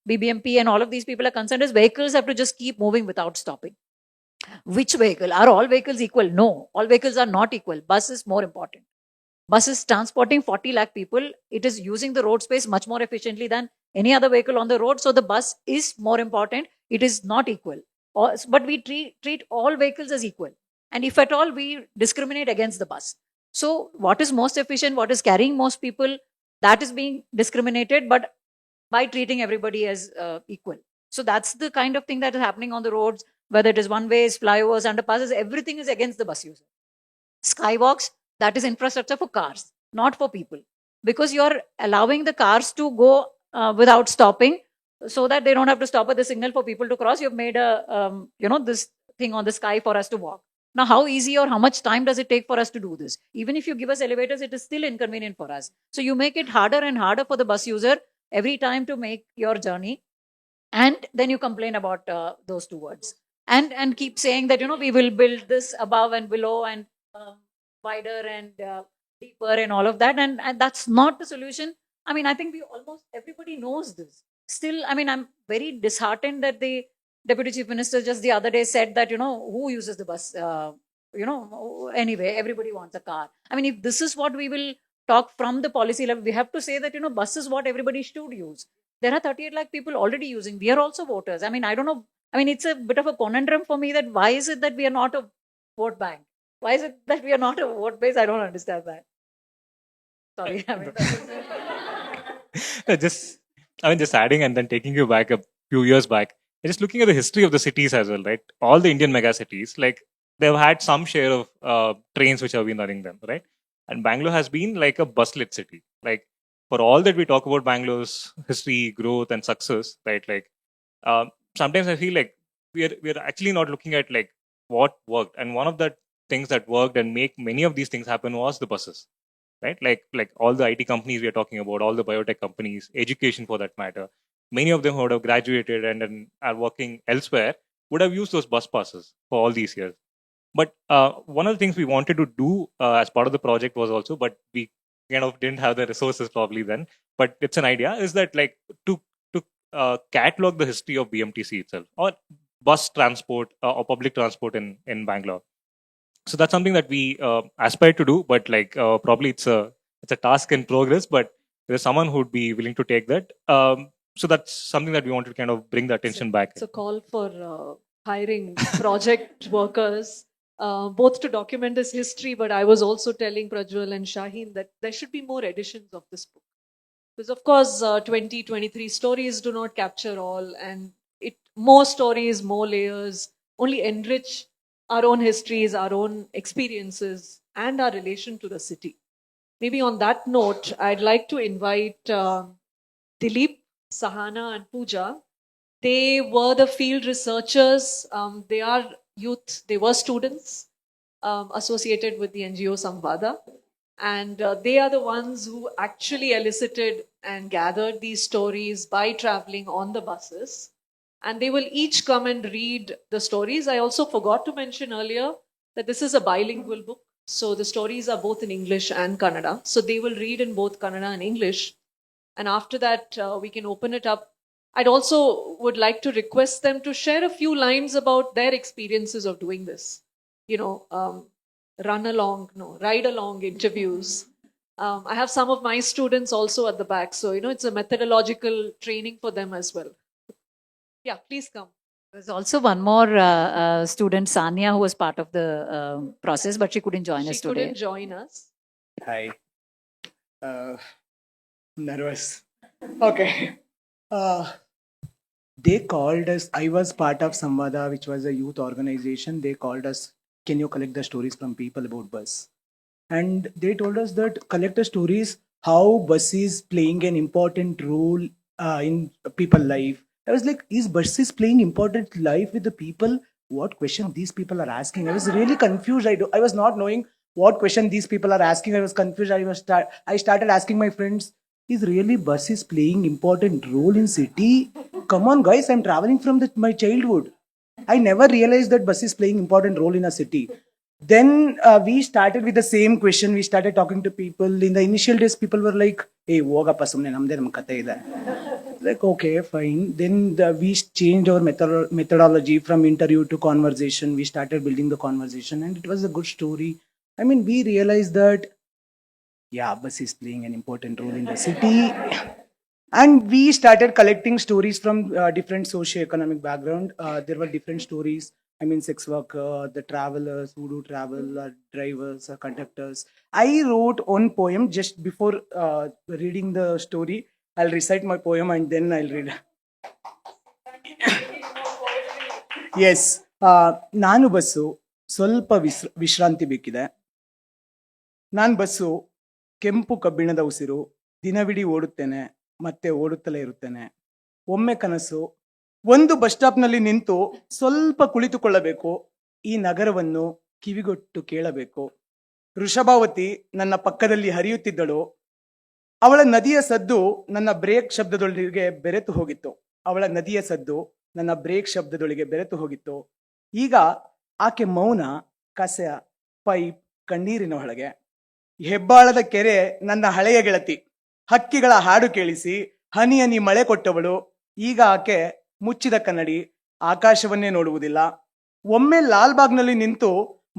BBMP and all of these people are concerned is vehicles have to just keep moving without stopping. Which vehicle? Are all vehicles equal? No, all vehicles are not equal. Bus is more important. Bus is transporting 40 lakh people. It is using the road space much more efficiently than any other vehicle on the road. So the bus is more important. It is not equal. But we treat all vehicles as equal. And if at all, we discriminate against the bus. So what is most efficient, what is carrying most people, that is being discriminated, but by treating everybody as equal. So that's the kind of thing that is happening on the roads, whether it is one-ways, flyovers, underpasses, everything is against the bus user. Skywalks, that is infrastructure for cars, not for people. Because you're allowing the cars to go without stopping, so that they don't have to stop at the signal for people to cross. You've made this thing on the sky for us to walk. Now, how easy or how much time does it take for us to do this? Even if you give us elevators, it is still inconvenient for us. So you make it harder and harder for the bus user every time to make your journey. And then you complain about those two words. And keep saying that, we will build this above and below and wider and deeper and all of that. And that's not the solution. I mean, I think almost everybody knows this. Still, I mean, I'm very disheartened that the Deputy Chief Minister just the other day said that, who uses the bus? Anyway, everybody wants a car. I mean, if this is what we will talk from the policy level, we have to say that, bus is what everybody should use. There are 38 lakh people already using. We are also voters. I mean, I don't know. I mean, it's a bit of a conundrum for me that why is it that we are not a vote bank? Why is it that we are not a vote base? I don't understand that. Sorry. I mean, just adding and then taking you back a few years back, just looking at the history of the cities as well, right? All the Indian mega cities, like they've had some share of trains which have been running them, right? And Bangalore has been like a bus-lit city. Like for all that we talk about Bangalore's history, growth, and success, right? Like sometimes I feel like we're actually not looking at like what worked. And one of the things that worked and make many of these things happen was the buses, right? Like all the IT companies we are talking about, all the biotech companies, education for that matter. Many of them who would have graduated and then are working elsewhere would have used those bus passes for all these years. But one of the things we wanted to do as part of the project was also, but we kind of didn't have the resources probably then, but it's an idea, is that like to catalog the history of BMTC itself, or bus transport or public transport in Bangalore. So that's something that we aspire to do, but like probably it's a task in progress, but there's someone who would be willing to take that. So that's something that we want to kind of bring the attention back. It's a call for hiring project workers, both to document this history, but I was also telling Prajwal and Shaheen that there should be more editions of this book. Because of course, 23 stories do not capture all, and more stories, more layers, only enrich our own histories, our own experiences, and our relation to the city. Maybe on that note, I'd like to invite Dilip, Sahana, and Pooja. They were the field researchers. They are youth. They were students associated with the NGO Samvada. And they are the ones who actually elicited and gathered these stories by traveling on the buses. and they will each come and read the stories. I also forgot to mention earlier that this is a bilingual book. So the stories are both in English and Kannada. So they will read in both Kannada and English. And after that, we can open it up. I'd also would like to request them to share a few lines about their experiences of doing this. Ride along interviews. I have some of my students also at the back. So, it's a methodological training for them as well. Yeah, please come. There's also one more student, Sanya, who was part of the process, but she couldn't join us She today. couldn't join us. Hi. Nervous. Okay. They called us. I was part of Samvada, which was a youth organization. They called us, can you collect the stories from people about bus? And they told us that collect the stories, how bus is playing an important role in people life. I was like, is buses playing important life with the people? What question these people are asking? I was really confused. I was not knowing what question these people are asking. I was confused. I started asking my friends, is really buses playing important role in city? Come on, guys, I'm traveling from my childhood. I never realized that bus is playing important role in a city. Then we started with the same question. We started talking to people. In the initial days, people were like, hey, ಹೋಗಪ್ಪ ಸುಮ್ಮನೆ ನಮ್ದೇ ನಮ್ಮ ಕತೆ ಇದೆ. Like, okay, fine. Then we changed our methodology from interview to conversation. We started building the conversation and it was a good story. I mean, we realized that, yeah, bus is playing an important role in the city. And we started collecting stories from different socio-economic background. There were different stories. I mean, sex worker, the travelers who do travel, drivers, conductors. I wrote one poem just before reading the story. I'll recite my poem and then I'll read. Yes. ನಾನು bus ಸ್ವಲ್ಪ ವಿಶ್ರಾಂತಿ ಬೇಕಿದೆ. ನಾನು bus ಕೆಂಪು ಕಬ್ಬಿಣದ ಉಸಿರು, ದಿನವಿಡೀ ಓಡುತ್ತೇನೆ ಮತ್ತೆ ಓಡುತ್ತಲೇ ಇರುತ್ತೇನೆ. ಒಮ್ಮೆ ಕನಸು, ಒಂದು ಬಸ್ ಸ್ಟಾಪ್ನಲ್ಲಿ ನಿಂತು ಸ್ವಲ್ಪ ಕುಳಿತುಕೊಳ್ಳಬೇಕು, ಈ ನಗರವನ್ನು ಕಿವಿಗೊಟ್ಟು ಕೇಳಬೇಕು. ವೃಷಭಾವತಿ ನನ್ನ ಪಕ್ಕದಲ್ಲಿ ಹರಿಯುತ್ತಿದ್ದಳು. ಅವಳ ನದಿಯ ಸದ್ದು ನನ್ನ ಬ್ರೇಕ್ ಶಬ್ದದೊಳಗೆ ಬೆರೆತು ಹೋಗಿತ್ತು. ಅವಳ ನದಿಯ ಸದ್ದು ನನ್ನ ಬ್ರೇಕ್ ಶಬ್ದದೊಳಗೆ ಬೆರೆತು ಹೋಗಿತ್ತು. ಈಗ ಆಕೆ ಮೌನ, ಕಸ, ಪೈಪ್, ಕಣ್ಣೀರಿನ ಒಳಗೆ. ಹೆಬ್ಬಾಳದ ಕೆರೆ ನನ್ನ ಹಳೆಯ ಗೆಳತಿ, ಹಕ್ಕಿಗಳ ಹಾಡು ಕೇಳಿಸಿ ಹನಿ ಹನಿ ಮಳೆ ಕೊಟ್ಟವಳು. ಈಗ ಆಕೆ ಮುಚ್ಚಿದ ಕನ್ನಡಿ, ಆಕಾಶವನ್ನೇ ನೋಡುವುದಿಲ್ಲ. ಒಮ್ಮೆ ಲಾಲ್ಬಾಗ್ನಲ್ಲಿ ನಿಂತು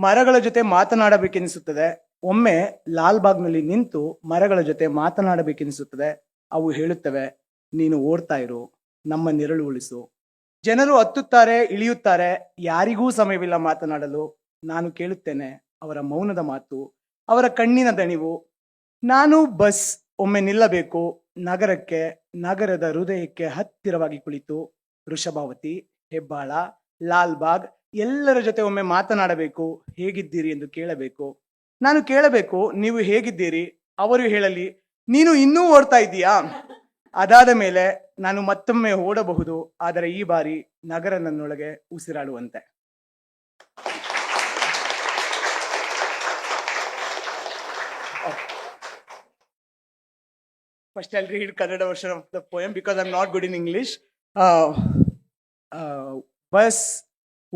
ಮರಗಳ ಜೊತೆ ಮಾತನಾಡಬೇಕೆನಿಸುತ್ತದೆ. ಒಮ್ಮೆ ಲಾಲ್ಬಾಗ್ನಲ್ಲಿ ನಿಂತು ಮರಗಳ ಜೊತೆ ಮಾತನಾಡಬೇಕೆನಿಸುತ್ತದೆ. ಅವು ಹೇಳುತ್ತವೆ, ನೀನು ಓಡ್ತಾ ಇರು, ನಮ್ಮ ನೆರಳು ಉಳಿಸು. ಜನರು ಹತ್ತುತ್ತಾರೆ, ಇಳಿಯುತ್ತಾರೆ, ಯಾರಿಗೂ ಸಮಯವಿಲ್ಲ ಮಾತನಾಡಲು. ನಾನು ಕೇಳುತ್ತೇನೆ ಅವರ ಮೌನದ ಮಾತು, ಅವರ ಕಣ್ಣಿನ ದಣಿವು. ನಾನು ಬಸ್ ಒಮ್ಮೆ ನಿಲ್ಲಬೇಕು ನಗರಕ್ಕೆ, ನಗರದ ಹೃದಯಕ್ಕೆ ಹತ್ತಿರವಾಗಿ ಕುಳಿತು ವೃಷಭಾವತಿ, ಹೆಬ್ಬಾಳ, ಲಾಲ್ಬಾಗ್ ಎಲ್ಲರ ಜೊತೆ ಒಮ್ಮೆ ಮಾತನಾಡಬೇಕು, ಹೇಗಿದ್ದೀರಿ ಎಂದು ಕೇಳಬೇಕು. ನಾನು ಕೇಳಬೇಕು, ನೀವು ಹೇಗಿದ್ದೀರಿ? ಅವರು ಹೇಳಲಿ, ನೀನು ಇನ್ನೂ ಓಡ್ತಾ ಇದ್ದೀಯಾ? ಅದಾದ ಮೇಲೆ ನಾನು ಮತ್ತೊಮ್ಮೆ ಓಡಬಹುದು, ಆದರೆ ಈ ಬಾರಿ ನಗರ ನನ್ನೊಳಗೆ ಉಸಿರಾಡುವಂತೆ. First, I'll read Kannada version of the poem because I'm not good in English. Bus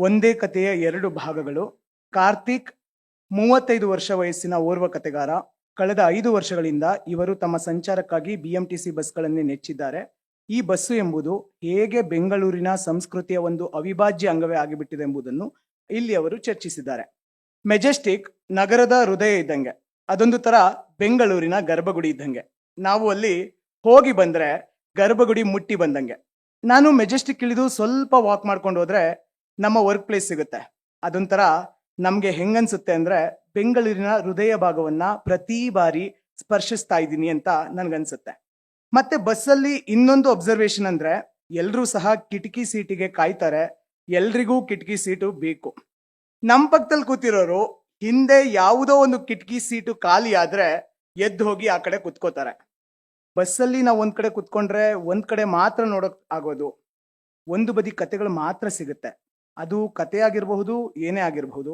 ಒಂದೇ ಕಥೆಯ ಎರಡು ಭಾಗಗಳು. ಕಾರ್ತಿಕ್ 35 ವರ್ಷ ವಯಸ್ಸಿನ ಓರ್ವ ಕಥೆಗಾರ. ಕಳೆದ 5 ವರ್ಷಗಳಿಂದ ಇವರು ತಮ್ಮ ಸಂಚಾರಕ್ಕಾಗಿ BMTC ಬಸ್ಗಳನ್ನೇ ನೆಚ್ಚಿದ್ದಾರೆ. ಈ ಬಸ್ಸು ಎಂಬುದು ಹೇಗೆ ಬೆಂಗಳೂರಿನ ಸಂಸ್ಕೃತಿಯ ಒಂದು ಅವಿಭಾಜ್ಯ ಅಂಗವೇ ಆಗಿಬಿಟ್ಟಿದೆ ಎಂಬುದನ್ನು ಇಲ್ಲಿ ಅವರು ಚರ್ಚಿಸಿದ್ದಾರೆ. ಮೆಜೆಸ್ಟಿಕ್ ನಗರದ ಹೃದಯ ಇದ್ದಂಗೆ, ಅದೊಂದು ತರ ಬೆಂಗಳೂರಿನ ಗರ್ಭಗುಡಿ ಇದ್ದಂಗೆ. ನಾವು ಅಲ್ಲಿ ಹೋಗಿ ಬಂದ್ರೆ ಗರ್ಭಗುಡಿ ಮುಟ್ಟಿ ಬಂದಂಗೆ. ನಾನು ಮೆಜೆಸ್ಟಿಕ್ ಇಳಿದು ಸ್ವಲ್ಪ ವಾಕ್ ಮಾಡ್ಕೊಂಡು ಹೋದ್ರೆ ನಮ್ಮ ವರ್ಕ್ ಪ್ಲೇಸ್ ಸಿಗುತ್ತೆ. ಅದೊಂಥರ ನಮ್ಗೆ ಹೆಂಗನ್ಸುತ್ತೆ ಅಂದ್ರೆ ಬೆಂಗಳೂರಿನ ಹೃದಯ ಭಾಗವನ್ನ ಪ್ರತಿ ಬಾರಿ ಸ್ಪರ್ಶಿಸ್ತಾ ಇದ್ದೀನಿ ಅಂತ ನನ್ಗನ್ಸುತ್ತೆ. ಮತ್ತೆ ಬಸ್ಸಲ್ಲಿ ಇನ್ನೊಂದು ಅಬ್ಸರ್ವೇಷನ್ ಅಂದ್ರೆ ಎಲ್ರೂ ಸಹ ಕಿಟಕಿ ಸೀಟಿಗೆ ಕಾಯ್ತಾರೆ. ಎಲ್ರಿಗೂ ಕಿಟಕಿ ಸೀಟು ಬೇಕು. ನಮ್ಮ ಪಕ್ಕದಲ್ಲಿ ಕೂತಿರೋರು ಹಿಂದೆ ಯಾವುದೋ ಒಂದು ಕಿಟಕಿ ಸೀಟು ಖಾಲಿ ಆದ್ರೆ ಎದ್ದು ಹೋಗಿ ಆ ಕಡೆ ಕುತ್ಕೋತಾರೆ. ಬಸ್ಸಲ್ಲಿ ನಾವು ಒಂದ್ ಕಡೆ ಕುತ್ಕೊಂಡ್ರೆ ಒಂದ್ ಕಡೆ ಮಾತ್ರ ನೋಡಕ್ ಆಗೋದು. ಒಂದು ಬದಿ ಕತೆಗಳು ಮಾತ್ರ ಸಿಗುತ್ತೆ. ಅದು ಕತೆ ಆಗಿರಬಹುದು, ಏನೇ ಆಗಿರಬಹುದು.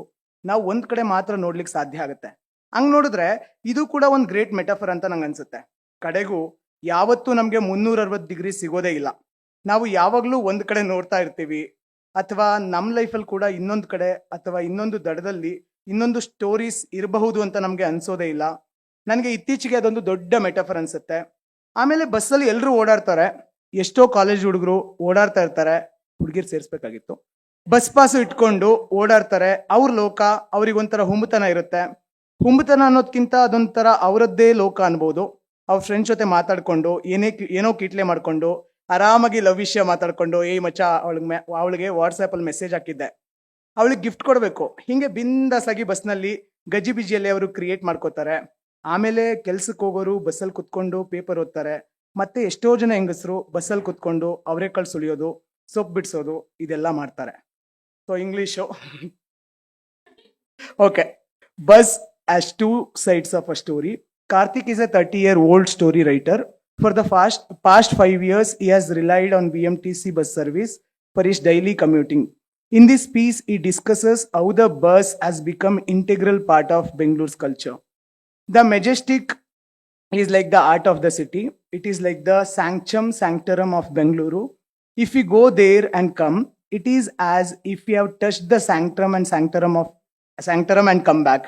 ನಾವು ಒಂದ್ ಕಡೆ ಮಾತ್ರ ನೋಡ್ಲಿಕ್ಕೆ ಸಾಧ್ಯ ಆಗುತ್ತೆ. ಹಂಗ್ ನೋಡಿದ್ರೆ ಇದು ಕೂಡ ಒಂದು ಗ್ರೇಟ್ ಮೆಟಾಫರ್ ಅಂತ ನಂಗೆ ಅನ್ಸುತ್ತೆ. ಕಡೆಗೂ ಯಾವತ್ತೂ ನಮ್ಗೆ 360 ಡಿಗ್ರಿ ಸಿಗೋದೇ ಇಲ್ಲ. ನಾವು ಯಾವಾಗಲೂ ಒಂದು ಕಡೆ ನೋಡ್ತಾ ಇರ್ತೀವಿ, ಅಥವಾ ನಮ್ಮ ಲೈಫಲ್ಲಿ ಕೂಡ ಇನ್ನೊಂದು ಕಡೆ ಅಥವಾ ಇನ್ನೊಂದು ದಡದಲ್ಲಿ ಇನ್ನೊಂದು ಸ್ಟೋರೀಸ್ ಇರಬಹುದು ಅಂತ ನಮಗೆ ಅನ್ಸೋದೇ ಇಲ್ಲ. ನನಗೆ ಇತ್ತೀಚೆಗೆ ಅದೊಂದು ದೊಡ್ಡ ಮೆಟಫರ್ ಅನ್ಸುತ್ತೆ. ಆಮೇಲೆ ಬಸ್ಸಲ್ಲಿ ಎಲ್ಲರೂ ಓಡಾಡ್ತಾರೆ, ಎಷ್ಟೋ ಕಾಲೇಜ್ ಹುಡುಗರು ಓಡಾಡ್ತಾ ಇರ್ತಾರೆ, ಹುಡುಗಿರು ಸೇರಿಸ್ಬೇಕಾಗಿತ್ತು, ಬಸ್ ಪಾಸು ಇಟ್ಕೊಂಡು ಓಡಾಡ್ತಾರೆ. ಅವ್ರ ಲೋಕ, ಅವ್ರಿಗೊಂಥರ ಹುಂಬತನ ಇರುತ್ತೆ. ಹುಂಬತನ ಅನ್ನೋದ್ಕಿಂತ ಅದೊಂಥರ ಅವರದ್ದೇ ಲೋಕ ಅನ್ಬೋದು. ಅವ್ರ ಫ್ರೆಂಡ್ಸ್ ಜೊತೆ ಮಾತಾಡ್ಕೊಂಡು ಏನೋ ಕಿಟ್ಲೆ ಮಾಡ್ಕೊಂಡು ಆರಾಮಾಗಿ ಲವ್ ವಿಷಯ ಮಾತಾಡ್ಕೊಂಡು, ಏಯ್ ಮಚ್ಚ, ಅವಳಿಗೆ ವಾಟ್ಸಾಪಲ್ಲಿ ಮೆಸೇಜ್ ಹಾಕಿದ್ದೆ, ಅವಳಿಗೆ ಗಿಫ್ಟ್ ಕೊಡಬೇಕು, ಹಿಂಗೆ ಬಿಂದಾಸ್ ಆಗಿ ಬಸ್ನಲ್ಲಿ ಗಜಿಬಿಜಿಯಲ್ಲಿ ಅವರು ಕ್ರಿಯೇಟ್ ಮಾಡ್ಕೋತಾರೆ. ಆಮೇಲೆ ಕೆಲ್ಸಕ್ಕೆ ಹೋಗೋರು ಬಸ್ಸಲ್ಲಿ ಕುತ್ಕೊಂಡು ಪೇಪರ್ ಓದ್ತಾರೆ. ಮತ್ತೆ ಎಷ್ಟೋ ಜನ ಹೆಂಗಸರು ಬಸ್ಸಲ್ಲಿ ಕುತ್ಕೊಂಡು ಅವರೇಕಾಳು ಸುಳಿಯೋದು, ಸೊಪ್ಪು ಬಿಡಿಸೋದು, ಇದೆಲ್ಲ ಮಾಡ್ತಾರೆ. So English okay. Bus as two sides of a story. Karthik is a 30-year-old story writer. For the past 5 years, he has relied on BMTC bus service for his daily commuting. In this piece, he discusses how the bus has become integral part of Bengalore's culture. The Majestic is like the art of the city. It is like the sanctorum of Bengaluru. If we go there and come, it is as if we have touched the sanctorum and come back.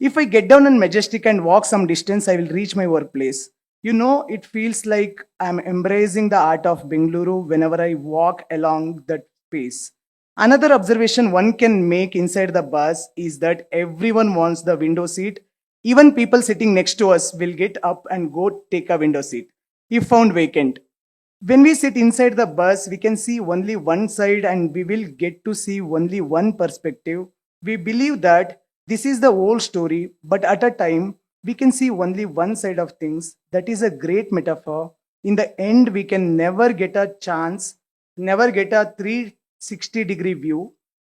If I get down on Majestic and walk some distance, I will reach my workplace. You know, it feels like I'm embracing the art of Bengaluru whenever I walk along that space. Another observation one can make inside the bus is that everyone wants the window seat. Even people sitting next to us will get up and go take a window seat if found vacant. When we sit inside the bus, we can see only one side and we will get to see only one perspective. We believe that this is the whole story, but at a time, we can see only one side of things. That is a great metaphor. In the end, we can never get a 360-degree view.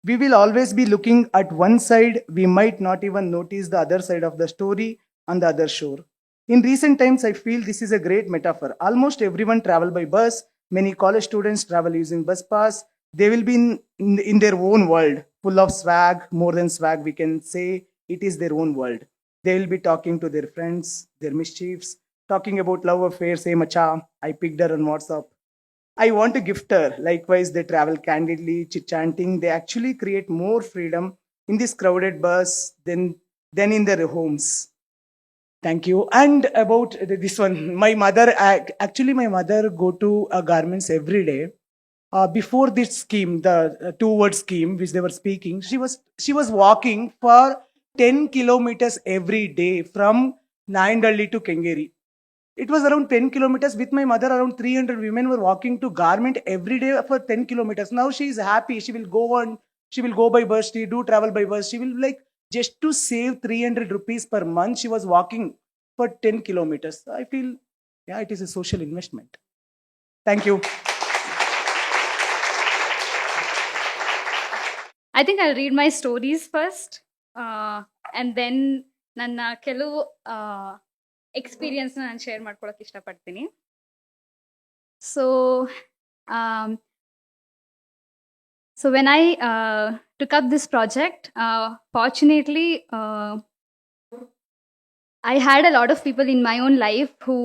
We will always be looking at one side. We might not even notice the other side of the story on the other shore. In recent times, I feel this is a great metaphor. Almost everyone travel by bus. Many college students travel using bus pass. They will be in their own world, full of swag, more than swag, we can say it is their own world. They will be talking to their friends, their mischiefs, talking about love affairs. Hey macha, I picked her on WhatsApp, I want to gift her. Likewise, they travel candidly, chit-chanting. They actually create more freedom in this crowded bus than in their homes. Thank you. And about this one, my mother go to garments every day. Before this scheme, the 2-word scheme which they were speaking, she was walking for 10 kilometers every day from Nayandalli to Kengeri. It was around 10 kilometers. With my mother, around 300 women were walking to garment every day for 10 kilometers. Now she is happy. She will go by bus. She do travel by bus. She will just to save 300 rupees per month, she was walking for 10 kilometers. I feel, yeah, it is a social investment. Thank you. I think I'll read my stories first, and then ನನ್ನ ಕೆಲವು ಎಕ್ಸ್ಪೀರಿಯನ್ಸ್ನ ನಾನು share ಮಾಡ್ಕೊಳಕ್ಕೆ ಇಷ್ಟಪಡ್ತೀನಿ. So when I took up this project, fortunately, I had a lot of people in my own life who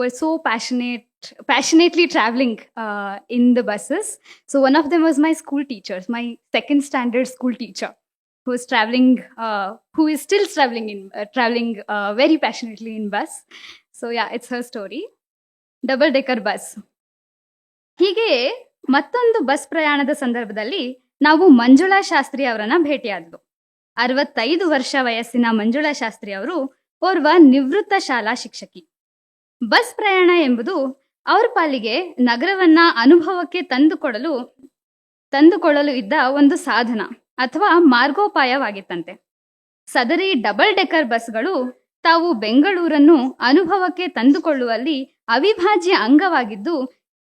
were so passionately traveling in the buses. So one of them was my school teachers, my second standard school teacher, who is traveling, who is still traveling very passionately in bus. So yeah, it's her story. Double decker bus. ಹೀಗೆ ಮತ್ತೊಂದು bus ಪ್ರಯಾಣದ ಸಂದರ್ಭದಲ್ಲಿ ನಾವು ಮಂಜುಳಾ ಶಾಸ್ತ್ರಿ ಅವರನ್ನ ಭೇಟಿಯಾದ್ವು. 65 ವರ್ಷ ವಯಸ್ಸಿನ ಮಂಜುಳಾ ಶಾಸ್ತ್ರಿ ಅವರು ಓರ್ವ ನಿವೃತ್ತ ಶಾಲಾ ಶಿಕ್ಷಕಿ. ಬಸ್ ಪ್ರಯಾಣ ಎಂಬುದು ಅವ್ರ ಪಾಲಿಗೆ ನಗರವನ್ನ ಅನುಭವಕ್ಕೆ ತಂದುಕೊಳ್ಳಲು ಇದ್ದ ಒಂದು ಸಾಧನ ಅಥವಾ ಮಾರ್ಗೋಪಾಯವಾಗಿತ್ತಂತೆ. ಸದರಿ ಡಬಲ್ ಡೆಕ್ಕರ್ ಬಸ್ಗಳು ತಾವು ಬೆಂಗಳೂರನ್ನು ಅನುಭವಕ್ಕೆ ತಂದುಕೊಳ್ಳುವಲ್ಲಿ ಅವಿಭಾಜ್ಯ ಅಂಗವಾಗಿದ್ದು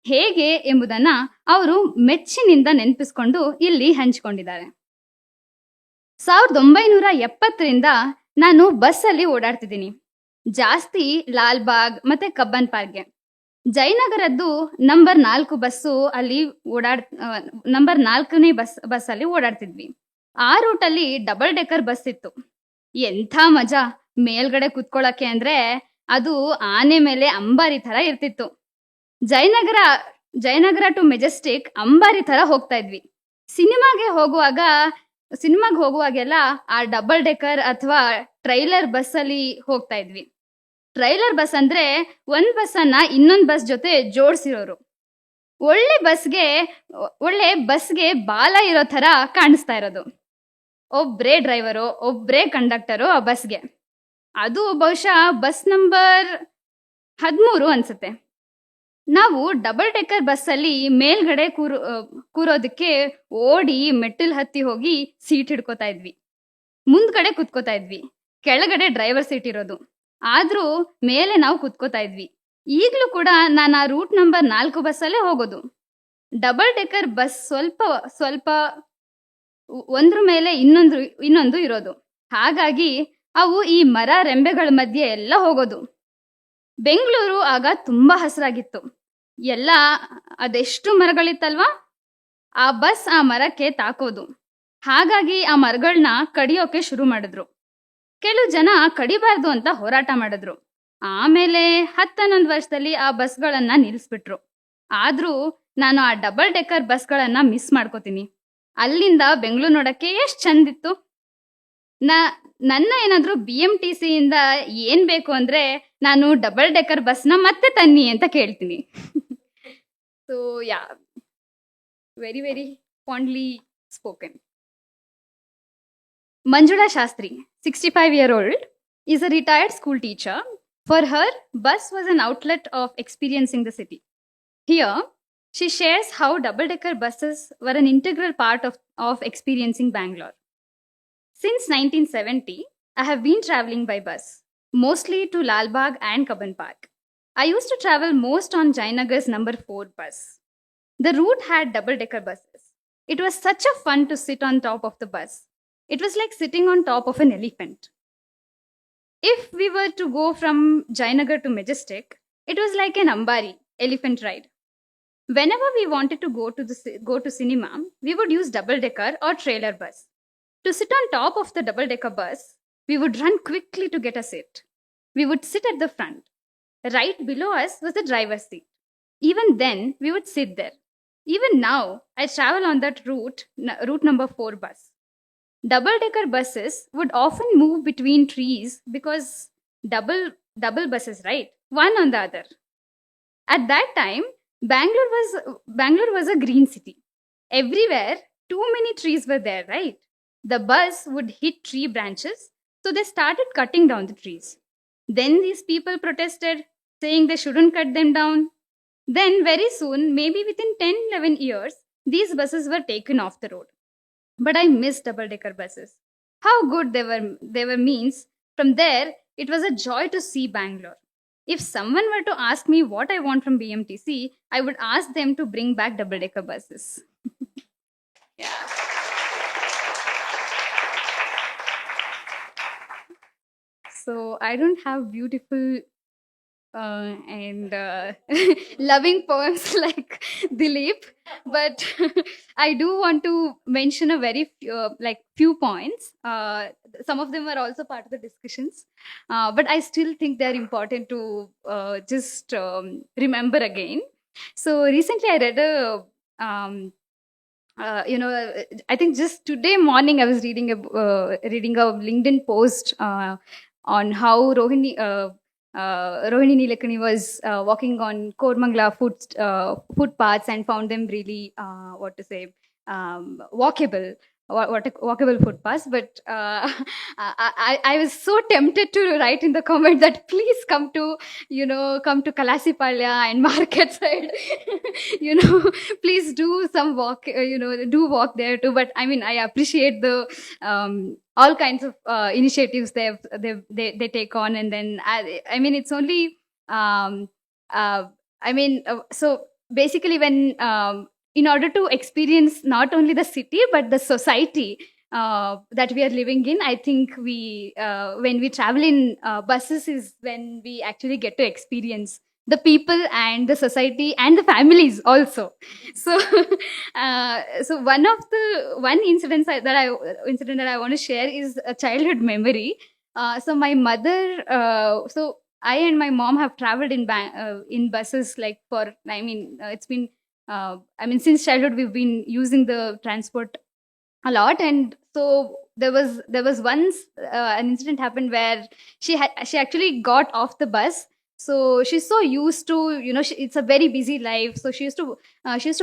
ಹೇಗೆ ಎಂಬುದನ್ನ ಅವರು ಮೆಚ್ಚಿನಿಂದ ನೆನಪಿಸಿಕೊಂಡು ಇಲ್ಲಿ ಹಂಚಿಕೊಂಡಿದ್ದಾರೆ. 1970ರಿಂದ ನಾನು ಬಸ್ಸಲ್ಲಿ ಓಡಾಡ್ತಿದ್ದೀನಿ. ಜಾಸ್ತಿ ಲಾಲ್ಬಾಗ್ ಮತ್ತೆ ಕಬ್ಬನ್ ಪಾರ್ಕ್ಗೆ. ಜಯನಗರದ್ದು ನಂಬರ್ 4 ಬಸ್ಸು ಅಲ್ಲಿ ನಂಬರ್ 4ನೇ ಬಸ್ಸಲ್ಲಿ ಓಡಾಡ್ತಿದ್ವಿ. ಆ ರೂಟಲ್ಲಿ ಡಬಲ್ ಡೆಕ್ಕರ್ ಬಸ್ ಇತ್ತು. ಎಂಥ ಮಜಾ ಮೇಲ್ಗಡೆ ಕುತ್ಕೊಳ್ಳಕ್ಕೆ ಅಂದ್ರೆ ಅದು ಆನೆ ಮೇಲೆ ಅಂಬಾರಿ ತರ ಇರ್ತಿತ್ತು. ಜಯನಗರ ಜಯನಗರ ಟು ಮೆಜೆಸ್ಟಿಕ್ ಅಂಬಾರಿ ತರ ಹೋಗ್ತಾ ಇದ್ವಿ. ಸಿನಿಮಾಗೆ ಹೋಗುವಾಗೆಲ್ಲ ಆ ಡಬಲ್ ಡೆಕರ್ ಅಥವಾ ಟ್ರೈಲರ್ ಬಸ್ ಅಲ್ಲಿ ಹೋಗ್ತಾ ಇದ್ವಿ. ಟ್ರೈಲರ್ ಬಸ್ ಅಂದ್ರೆ ಒಂದ್ ಬಸ್ ಅನ್ನ ಇನ್ನೊಂದ್ ಬಸ್ ಜೊತೆ ಜೋಡಿಸಿರೋರು. ಒಳ್ಳೆ ಬಸ್ಗೆ ಬಾಲ ಇರೋ ತರ ಕಾಣಿಸ್ತಾ ಇರೋದು. ಒಬ್ರೇ ಡ್ರೈವರು, ಒಬ್ರೇ ಕಂಡಕ್ಟರು ಆ ಬಸ್ಗೆ. ಅದು ಬಹುಶಃ ಬಸ್ ನಂಬರ್ 13 ಅನ್ಸುತ್ತೆ. ನಾವು ಡಬಲ್ ಡೆಕ್ಕರ್ ಬಸ್ಸಲ್ಲಿ ಮೇಲ್ಗಡೆ ಕೂರೋದಕ್ಕೆ ಓಡಿ ಮೆಟ್ಟಿಲ್ ಹತ್ತಿ ಹೋಗಿ ಸೀಟ್ ಹಿಡ್ಕೋತಾ ಇದ್ವಿ. ಮುಂದ್ಗಡೆ ಕುತ್ಕೋತಾ ಇದ್ವಿ. ಕೆಳಗಡೆ ಡ್ರೈವರ್ ಸೀಟ್ ಇರೋದು. ಆದ್ರೂ ಮೇಲೆ ನಾವು ಕುತ್ಕೋತಾ ಇದ್ವಿ. ಈಗಲೂ ಕೂಡ ನಾನು ಆ ರೂಟ್ ನಂಬರ್ 4 ಬಸ್ಸಲ್ಲೇ ಹೋಗೋದು. ಡಬಲ್ ಡೆಕ್ಕರ್ ಬಸ್ ಸ್ವಲ್ಪ ಒಂದ್ರ ಮೇಲೆ ಇನ್ನೊಂದು ಇರೋದು. ಹಾಗಾಗಿ ಅವು ಈ ಮರ ರೆಂಬೆಗಳ ಮಧ್ಯೆ ಎಲ್ಲ ಹೋಗೋದು. ಬೆಂಗಳೂರು ಆಗ ತುಂಬಾ ಹಸಿರಾಗಿತ್ತು. ಎಲ್ಲ ಅದೆಷ್ಟು ಮರಗಳಿತ್ತಲ್ವಾ, ಆ ಬಸ್ ಆ ಮರಕ್ಕೆ ತಾಕೋದು. ಹಾಗಾಗಿ ಆ ಮರಗಳನ್ನ ಕಡಿಯೋಕೆ ಶುರು ಮಾಡಿದ್ರು. ಕೆಲವು ಜನ ಕಡಿಬಾರ್ದು ಅಂತ ಹೋರಾಟ ಮಾಡಿದ್ರು. ಆಮೇಲೆ 10-11 ವರ್ಷದಲ್ಲಿ ಆ ಬಸ್ಗಳನ್ನ ನಿಲ್ಲಿಸ್ಬಿಟ್ರು. ಆದ್ರೂ ನಾನು ಆ ಡಬಲ್ ಡೆಕ್ಕರ್ ಬಸ್ಗಳನ್ನ ಮಿಸ್ ಮಾಡ್ಕೋತೀನಿ. ಅಲ್ಲಿಂದ ಬೆಂಗಳೂರು ನೋಡಕ್ಕೆ ಎಷ್ಟು ಚಂದಿತ್ತು. ನನ್ನ ಏನಾದ್ರೂ BMTC ಇಂದ ಏನ್ ಬೇಕು ಅಂದ್ರೆ ನಾನು ಡಬಲ್ ಡೆಕ್ಕರ್ ಬಸ್ನ ಮತ್ತೆ ತನ್ನಿ ಅಂತ ಕೇಳ್ತೀನಿ. So ya, very very fondly spoken. Manjula Shastri, 65-year-old, is a retired school teacher. For her, bus was an outlet of experiencing the city. Here, she shares how double-decker buses were an integral part of experiencing Bangalore. Since 1970, I have been traveling by bus, mostly to Lal Bagh and Cubbon Park. I used to travel most on Jayanagar's number 4 bus. The route had double-decker buses. It was such a fun to sit on top of the bus. It was like sitting on top of an elephant. If we were to go from Jayanagar to Majestic, it was like an Ambari elephant ride. Whenever we wanted to go to cinema, we would use double-decker or trailer bus. To sit on top of the double-decker bus, we would run quickly to get a seat. We would sit at the front. Right below us was the driver's seat. Even then, we would sit there. Even now, I travel on that route number 4 bus. Double-decker buses would often move between trees because double buses, right? One on the other. At that time, Bangalore was a green city. Everywhere, too many trees were there, right? The bus would hit tree branches, so they started cutting down the trees. Then these people protested, saying they shouldn't cut them down. Then very soon, maybe within 10-11 years, these buses were taken off the road. But I miss double-decker buses. How good they were means. From there, it was a joy to see Bangalore. If someone were to ask me what I want from BMTC, I would ask them to bring back double-decker buses. Yeah. So I don't have beautiful and loving poems like Dilip, but I do want to mention a very few points. Some of them are also part of the discussions, but I still think they're important to just remember again. So recently I read I think just today morning I was reading a LinkedIn post on how Rohini Nilekani was walking on Kormangala footpaths and found them really, walkable footpaths. But I was so tempted to write in the comment that please come to Kalasipalya and market side. Please do some walk, do walk there too. But I mean, I appreciate the all kinds of initiatives they take on, and then I mean it's only so basically when in order to experience not only the city but the society that we are living in, I think when we travel in buses is when we actually get to experience the people and the society and the families also. So one incident that I want to share is a childhood memory. So my mother, so I and my mom have traveled in buses it's been I mean, since childhood, we've been using the transport a lot, and so there was once an incident happened where she actually got off the bus. So she's so used to, it's a very busy life. So she used to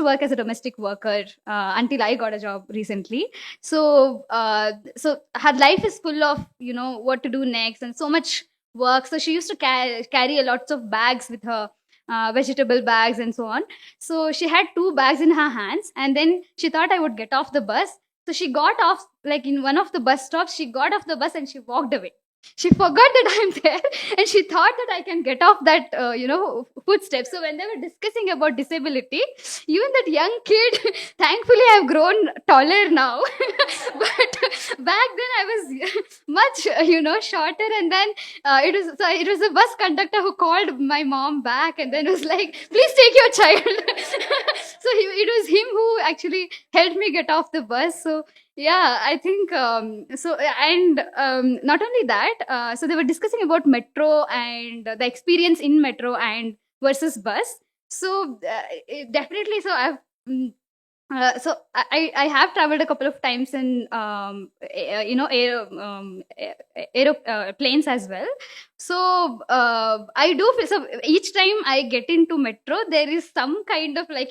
work as a domestic worker until I got a job recently. So her life is full of, what to do next and so much work. So she used to carry a lots of bags with her, vegetable bags and so on. So she had two bags in her hands, and then she thought I would get off the bus. So she got off, like in one of the bus stops, she got off the bus and she walked away. She forgot that I'm there, and she thought that I can get off that, footsteps. So when they were discussing about disability, even that young kid, thankfully I've grown taller now, but back then I was much, shorter. And then it was a bus conductor who called my mom back and then was like, "Please take your child." So it was him who actually helped me get off the bus. So yeah, I think and not only that, so they were discussing about metro and the experience in metro and versus bus. So definitely, so I have traveled a couple of times in aeroplanes as well. So I do feel, so each time I get into metro, there is some kind of like,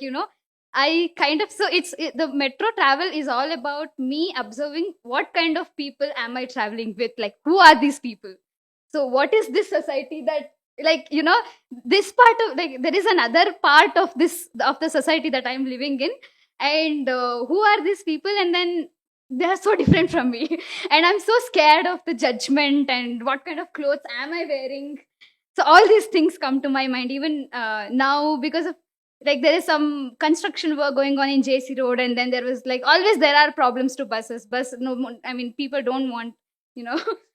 the metro travel is all about me observing what kind of people am I traveling with, like who are these people. So what is this society that, like, this part of, like, there is another part of the society that I'm living in, and who are these people, and then they are so different from me, and I'm so scared of the judgment and what kind of clothes am I wearing. So all these things come to my mind even now, because of, like, there is some construction work going on in JC Road, and then there was, like, always there are problems to buses. I mean, people don't want,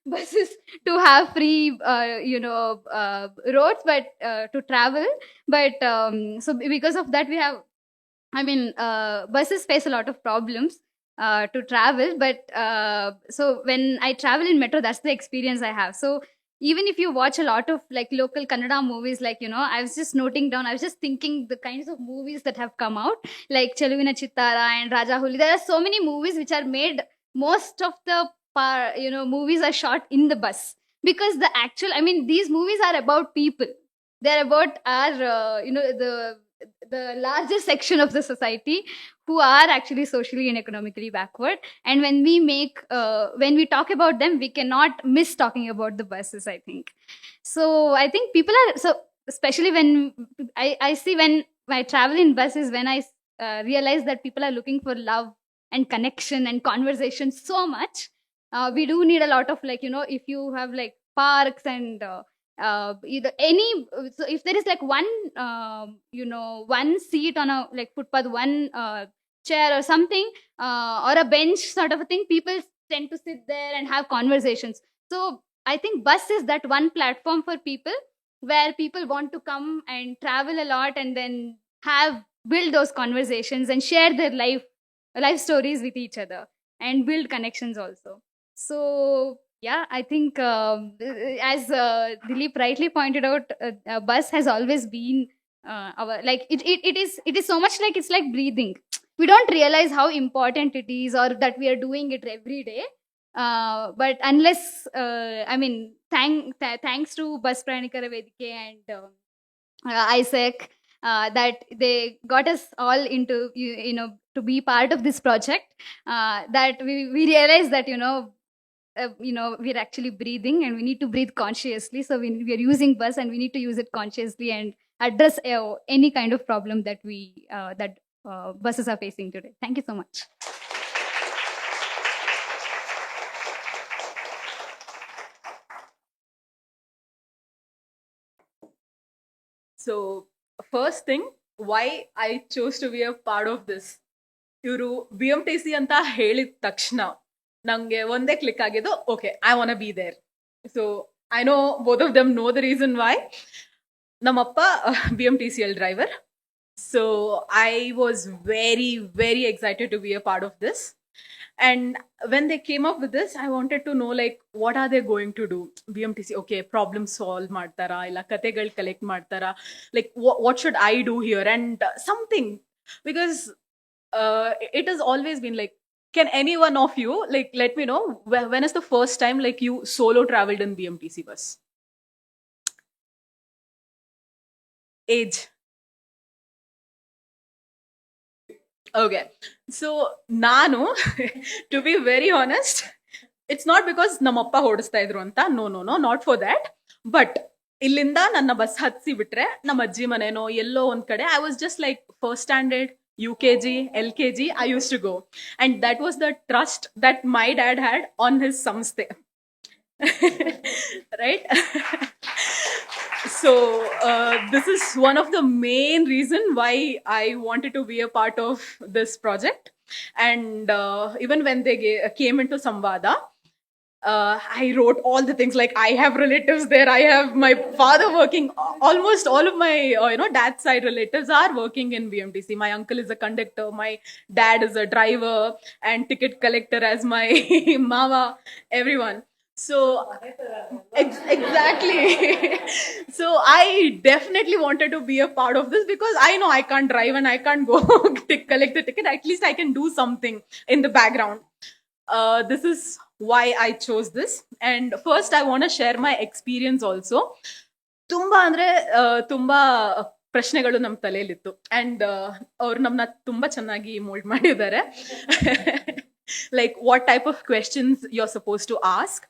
buses to have free, roads, but to travel. But so because of that, we have, I mean, buses face a lot of problems to travel. But so when I travel in metro, that's the experience I have. So even if you watch a lot of like local Kannada movies, like, I was just noting down, I was just thinking the kinds of movies that have come out, like Cheluvina Chittara and Raja Huli. There are so many movies which are made, most of the movies are shot in the bus, because the actual, I mean, these movies are about people. They're about our, the larger section of the society who are actually socially and economically backward. And when we talk about them, we cannot miss talking about the buses, I think. So I think people are, so especially when I see, when I travel in buses, when I realize that people are looking for love and connection and conversation so much. We do need a lot of, like, if you have like parks and either any, so if there is like one one seat on a like footpath, one chair or something, or a bench sort of a thing, people tend to sit there and have conversations. So I think bus is that one platform for people, where people want to come and travel a lot, and then build those conversations and share their life stories with each other, and build connections also. So yeah, I think as Dilip rightly pointed out, bus has always been our, like, it is so much like, it's like breathing. We don't realize how important it is, or that we are doing it every day. But unless, I mean, thanks to Bus Prayanikara Vedike and Isaac, that they got us all into, to be part of this project, that we realized that, we're actually breathing, and we need to breathe consciously. So we are using bus, and we need to use it consciously and address any kind of problem that buses are facing today. Thank you so much. So first thing, why I chose to be a part of this. ಇವರು BMTC ಅಂತ ಹೇಳಿದ ತಕ್ಷಣ ನಂಗೆ ಒಂದೇ click ಆಗಿದ್ದು, okay, I want be there. So I know both of them know the reason why. ನಮ್ಮಪ್ಪ BMTCL driver. So I was very very excited to be a part of this. And when they came up with this, I wanted to know, like, what are they going to do? BMTC, okay, problem solve ಮಾಡ್ತಾರಾ, ಇಲ್ಲ ಕತೆಗಳು collect ಮಾಡ್ತಾರಾ, like what should I do here? And something because it has always been like, can any one of you like let me know when is the first time like you solo traveled in BMTC bus? Age. Okay, so ನಾನು to be very honest, it's not because ನಮ್ಮಪ್ಪ ಓಡಿಸ್ತಾ ಇದ್ರು ಅಂತ, no not for that, but ಇಲ್ಲಿಂದ ನನ್ನ bus ಹತ್ಸಿ ಬಿಟ್ರೆ ನಮ್ಮ ಅಜ್ಜಿ ಮನೆನೋ ಎಲ್ಲೋ ಒಂದ್ ಕಡೆ I was just like first standard, UKG, LKG, I used to go, and that was the trust that my dad had on his samsthe. Right? So this is one of the main reason why I wanted to be a part of this project. And even when they came into Samvada, I wrote all the things like I have relatives there. I have my father working. Almost all of my dad's side relatives are working in BMTC. My uncle is a conductor. My dad is a driver and ticket collector as my mama. Everyone. So exactly. So I definitely wanted to be a part of this because I know I can't drive and I can't go collect the ticket. At least I can do something in the background. This is why I chose this. And first I want to share my experience also. ತುಂಬಾ ಅಂದ್ರೆ ತುಂಬಾ ಪ್ರಶ್ನೆಗಳು ನಮ್ಮ ತಲೆಯಲ್ಲಿತ್ತು, and ಅವ್ರು ನಮ್ಮನ್ನ ತುಂಬಾ ಚೆನ್ನಾಗಿ mould ಮಾಡಿದ್ದಾರೆ. Like what type of questions you are suppose to ask,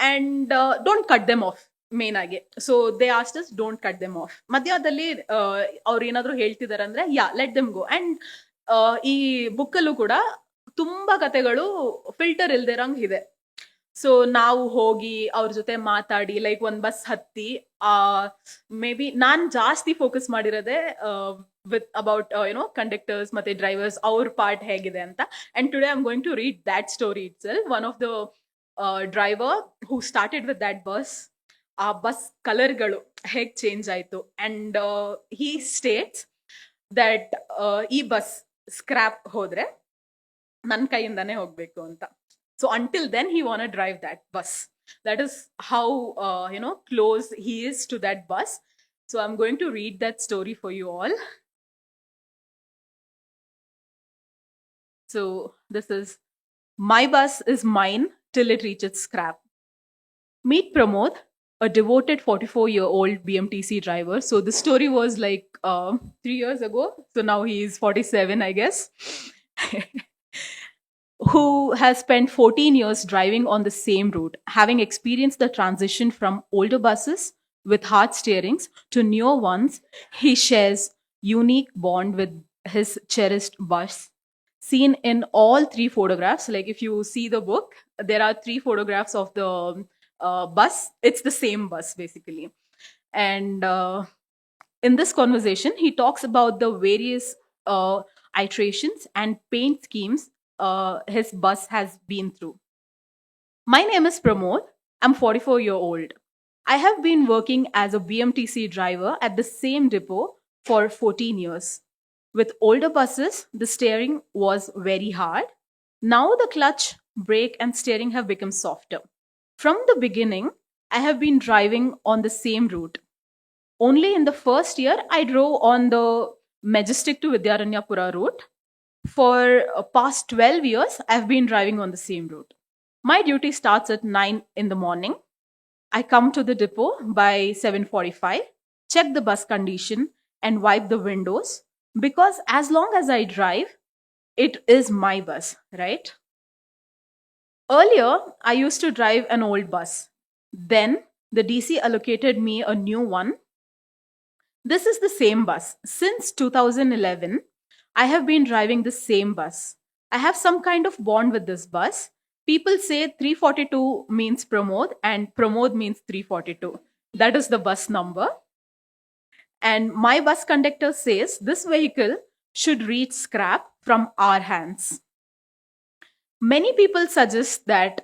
and don't cut them off. Main ಆಗಿ so they asked us don't cut them off. ಮಧ್ಯದಲ್ಲಿ ಅವ್ರು ಏನಾದ್ರು ಹೇಳ್ತಿದಾರೆ ಅಂದ್ರೆ ಲೆಟ್ ದೆಮ್ ಗೋ. ಅಂಡ್ ಈ ಬುಕ್ಕಲ್ಲೂ ಕೂಡ ತುಂಬಾ ಕತೆಗಳು ಫಿಲ್ಟರ್ ಇಲ್ದಿರಂಗ್ ಇದೆ. ಸೊ ನಾವು ಹೋಗಿ ಅವ್ರ ಜೊತೆ ಮಾತಾಡಿ ಲೈಕ್ ಒಂದ್ ಬಸ್ ಹತ್ತಿ ಮೇ ಬಿ ನಾನ್ ಜಾಸ್ತಿ ಫೋಕಸ್ ಮಾಡಿರೋದೆ ವಿತ್ ಅಬೌಟ್ ಕಂಡಕ್ಟರ್ಸ್ ಮತ್ತೆ ಡ್ರೈವರ್ಸ್ ಅವ್ರ ಪಾರ್ಟ್ ಹೇಗಿದೆ ಅಂತ. And today I am going to read that story itself. One of the driver who started with that bus, ಆ ಬಸ್ ಕಲರ್ಗಳು ಹೇಗ್ ಚೇಂಜ್ ಆಯ್ತು. ಅಂಡ್ ಹಿ ಸ್ಟೇಟ್ಸ್ ದಟ್ ಈ bus scrap ಹೋದ್ರೆ ನನ್ನ ಕೈಯಿಂದಾನೇ ಹೋಗ್ಬೇಕು ಅಂತ. So until then he wanna drive that bus. That is how close he is to that bus. So I'm going to read that story for you all. So this is, my bus is mine till it reaches scrap. Meet Pramod, a devoted 44-year-old BMTC driver. So the story was like 3 years ago. So now he is 47, I guess. Who has spent 14 years driving on the same route, having experienced the transition from older buses with hard steerings to newer ones. He shares unique bond with his cherished bus, seen in all 3 photographs. Like if you see the book, there are 3 photographs of the bus. It's the same bus basically. And in this conversation, he talks about the various iterations and paint schemes his bus has been through. My name is Pramod. I'm 44-year-old. I have been working as a BMTC driver at the same depot for 14 years. With older buses, the steering was very hard. Now the clutch, brake, and steering have become softer. From the beginning, I have been driving on the same route. Only in the first year, I drove on the Majestic to Vidyaranyapura route. For past 12 years, I've been driving on the same route. My duty starts at 9 in the morning. I come to the depot by 7:45, check the bus condition and wipe the windows, because as long as I drive, it is my bus, right? Earlier, I used to drive an old bus. Then the DC allocated me a new one. This is the same bus. Since 2011, I have been driving the same bus. I have some kind of bond with this bus. People say 342 means Pramod and Pramod means 342. That is the bus number. And my bus conductor says this vehicle should reach scrap from our hands. Many people suggest that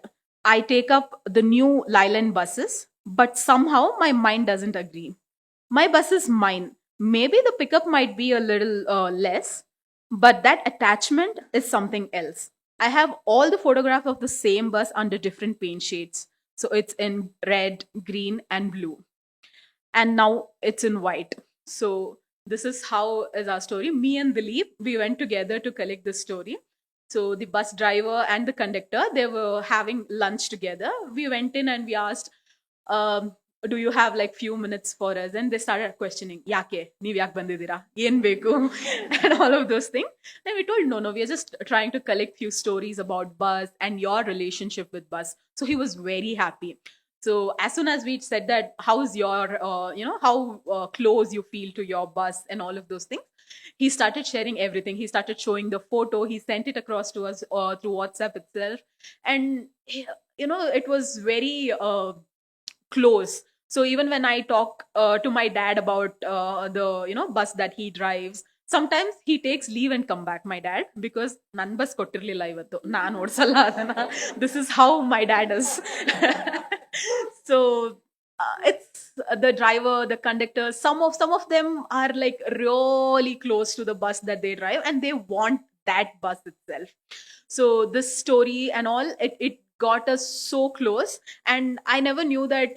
I take up the new Leyland buses, but somehow my mind doesn't agree. My bus is mine. Maybe the pickup might be a little less, but that attachment is something else. I have all the photographs of the same bus under different paint shades. So it's in red, green, and blue. And now it's in white. So this is how is our story. Me and Dilip, we went together to collect this story. So the bus driver and the conductor, they were having lunch together. We went in and we asked, do you have like few minutes for us? And they started questioning, Yake, neev yak bandidira, yen beku, and all of those things. Then we told, no, we are just trying to collect few stories about bus and your relationship with bus. So he was very happy. So as soon as we said that, how's your, how close you feel to your bus and all of those things, he started sharing everything. He started showing the photo. He sent it across to us through WhatsApp itself. And, it was very close. So even when I talk to my dad about the, bus that he drives, sometimes he takes leave and come back, my dad, because nan bus kottirliಲ್ಲ ಇವತ್ತು ನಾನು ಓಡಿಸಲ್ಲ ಅದನ್ನ. This is how my dad is. So it's the driver, the conductor, some of them are like really close to the bus that they drive and they want that bus itself. So this story and all, it got us so close. And I never knew that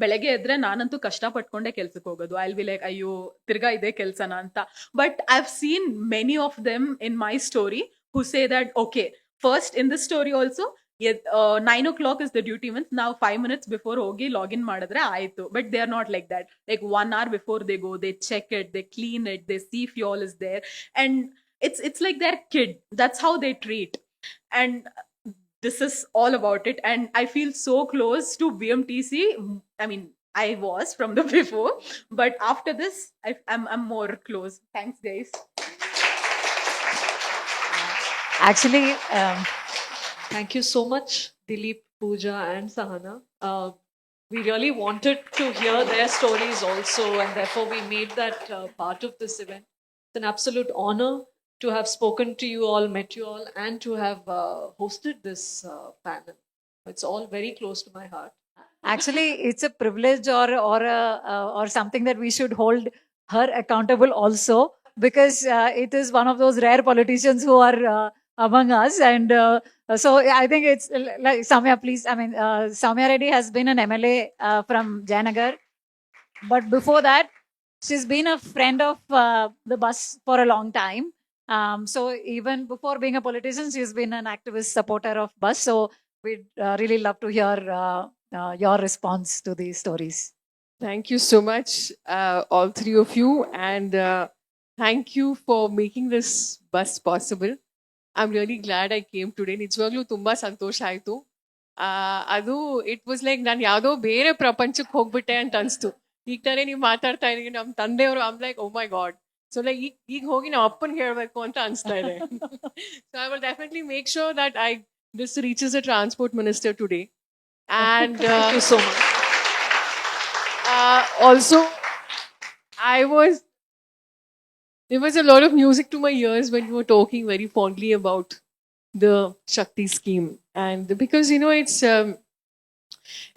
ಬೆಳಗ್ಗೆ ಎದ್ರೆ ನಾನಂತೂ ಕಷ್ಟಪಟ್ಕೊಂಡೆ ಕೆಲ್ಸಕ್ಕೆ ಹೋಗೋದು. I'll be like, ಅಯ್ಯೋ ತಿರ್ಗಾ ಇದೆ ಕೆಲ್ಸನ ಅಂತ. But I've seen many of them in my story who say that, okay, first in this story also, 9 o'clock is the duty means now 5 minutes before hogi login ಮಾಡಿದ್ರೆ ಆಯ್ತು. But they are not like that. Like 1 hour before they go, they check it, they clean it, they see if all is there. And it's like their kid. That's how they treat. And this is all about it. And I feel so close to BMTC. I mean, I was from the before, but after this, I'm more close. Thanks, guys. Actually, Thank you so much, Dilip, Pooja, and Sahana. We really wanted to hear their stories also, and therefore we made that part of this event. It's an absolute honor to have spoken to you all, met you all, and to have hosted this panel. It's all very close to my heart. actually, it's a privilege or something that we should hold her accountable also, because it is one of those rare politicians who are among us. And so I think it's like Samya, please. I mean, Samya Reddy has been an MLA from Jayanagar, but before that, she's been a friend of the bus for a long time. So even before being a politician, she's been an activist supporter of bus. So we'd really love to hear your response to these stories. Thank you so much, all three of you, and thank you for making this bus possible. I'm really glad I came today. ನಿಜವಾಗ್ಲೂ ತುಂಬಾ ಸಂತೋಷ ಆಯ್ತು. ಅದು it was like ನಾನು ಯಾವುದೋ ಬೇರೆ ಪ್ರಪಂಚಕ್ಕೆ ಹೋಗ್ಬಿಟ್ಟೆ ಅಂತ ಅನಿಸ್ತು. ಈಗ ತಾನೇ ನೀವು ಮಾತಾಡ್ತಾ ಇದ್ದೀನಿ, ನಮ್ಮ ತಂದೆಯವರು I'm like oh my God. So like ಈಗ ಹೋಗಿ ನಾವು ಅಪ್ಪನಿಗೆ ಹೇಳಬೇಕು ಅಂತ ಅನಿಸ್ತಾ ಇದೆ. So I will definitely make sure that this reaches a transport minister today. And Thank you so much. Also, there was a lot of music to my ears when you were talking very fondly about the Shakti scheme, and because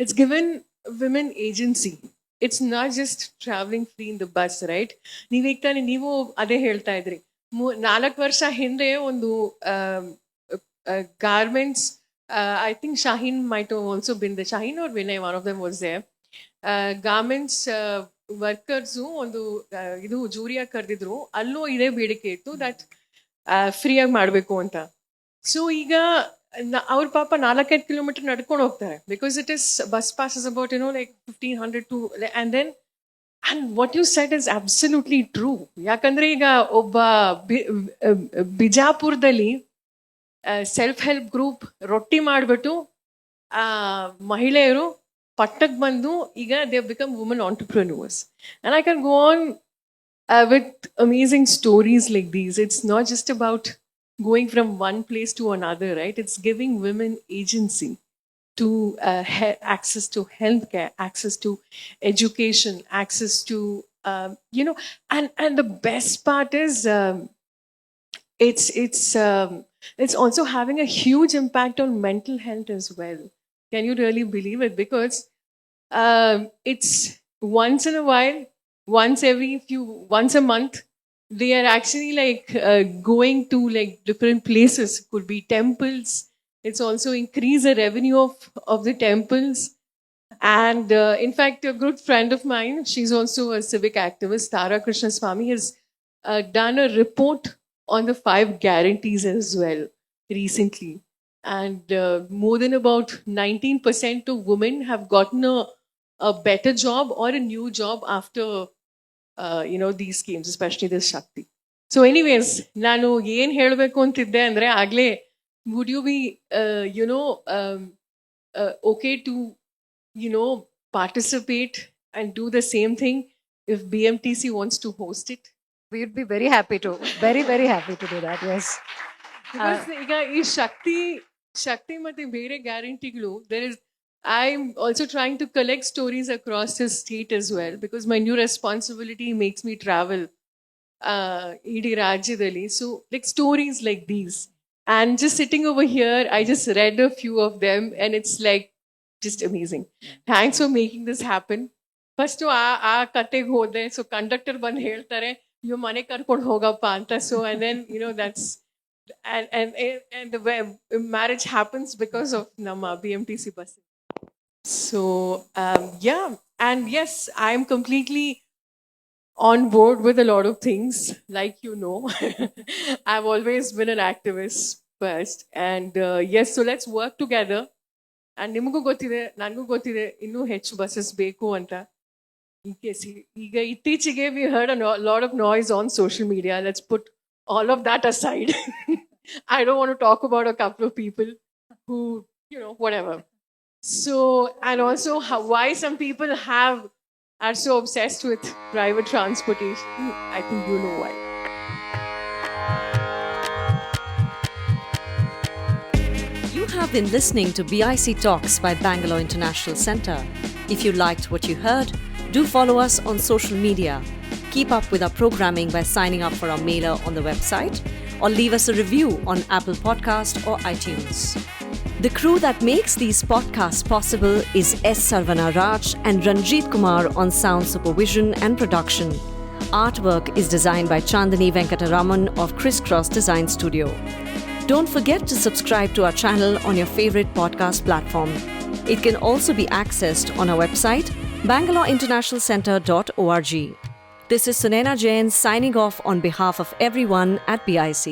it's given women agency. It's not just traveling free in the bus, right? ನೀವು ಅದೇ ಹೇಳ್ತಾ ಇದ್ರಿ. 4 ವರ್ಷ ಹಿಂದೆ ಒಂದು garments. I think Shaheen might have also been there. Shaheen or Vinay, one of them was there. Garments workers ಒಂದು ಇದು ಜೂರಿಯಾಗಿ ಕರೆದಿದ್ರು. ಅಲ್ಲೂ ಇದೇ ಬೇಡಿಕೆ ಇತ್ತು ದಟ್ ಫ್ರೀಯಾಗಿ ಮಾಡಬೇಕು ಅಂತ. ಸೊ ಈಗ ಅವ್ರ ಪಾಪ 4-5 ಕಿಲೋಮೀಟರ್ ನಡ್ಕೊಂಡು ಹೋಗ್ತಾರೆ, because it is bus pass is about like 1500 to and then and what you said is absolutely true. ಯಾಕಂದ್ರೆ ಈಗ ಒಬ್ಬ ಬಿಜಾಪುರದಲ್ಲಿ ಸೆಲ್ಫ್ ಹೆಲ್ಪ್ ಗ್ರೂಪ್ ರೊಟ್ಟಿ ಮಾಡಿಬಿಟ್ಟು ಮಹಿಳೆಯರು ಪಟ್ಟಕ್ಕೆ ಬಂದು ಈಗ they become woman entrepreneurs. And I can go on with amazing stories like these. It's not just about going from one place to another, right? It's giving women agency to access to healthcare, access to education, access to and the best part is it's also having a huge impact on mental health as well. Can you really believe it? Because it's once in a while, once a month, they are actually like going to like different places. Could be temples. It's also increase the revenue of the temples. And in fact, a good friend of mine, she's also a civic activist, Tara Krishnaswamy, has done a report on the 5 guarantees as well recently. And more than about 19% of women have gotten a better job or a new job after, these schemes, especially this Shakti. So anyways, ನಾನು ಏನ್ ಹೇಳಬೇಕು ಅಂತಿದ್ದೆ ಅಂದ್ರೆ ಆಗ್ಲೇ would you be okay to participate and do the same thing if BMTC wants to host it? We would be very happy to, very, very happy to do that. Yes. Because ಈಗ ಈ ಶಕ್ತಿ ಮತ್ತೆ ಬೇರೆ ಗ್ಯಾರಂಟಿಗಳು I'm also trying to collect stories across the state as well, because my new responsibility makes me travel ಇಡೀ ರಾಜ್ಯದಲ್ಲಿ. So like stories like these, and just sitting over here, I just read a few of them and it's like just amazing. Thanks for making this happen. First ಆ ಕತೆಗೆ ಹೋದೆ, so conductor ಬಂದು ಹೇಳ್ತಾರೆ ಇವ್ ಮನೆ ಕರ್ಕೊಂಡು ಹೋಗಪ್ಪ ಅಂತ. So and then that's and the marriage happens because of ನಮ್ಮ BMTC bus. So yeah, and yes, I'm completely on board with a lot of things, like I've always been an activist first, and yes, so let's work together. And ನಿಮಗೂ ಗೊತ್ತಿದೆ, ನನಗೂ ಗೊತ್ತಿದೆ, ಇನ್ನೂ ಹೆಚ್ಚು buses ಬೇಕು ಅಂತ. In case ಈಗ ಇತ್ತೀಚೆಗೆ we heard a lot of noise on social media. Let's put all of that aside. I don't want to talk about a couple of people who, whatever. So, and also why some people are so obsessed with private transportation. I think you know why. You have been listening to BIC Talks by Bangalore International Centre. If you liked what you heard, do follow us on social media. Keep up with our programming by signing up for our mailer on the website, or leave us a review on Apple Podcast or iTunes. The crew that makes these podcasts possible is S. Sarvana Raj and Ranjit Kumar on sound supervision and production. Artwork is designed by Chandani Venkataraman of Crisscross Design Studio. Don't forget to subscribe to our channel on your favorite podcast platform. It can also be accessed on our website, bangaloreinternationalcentre.org. This is Sunena Jain signing off on behalf of everyone at BIC.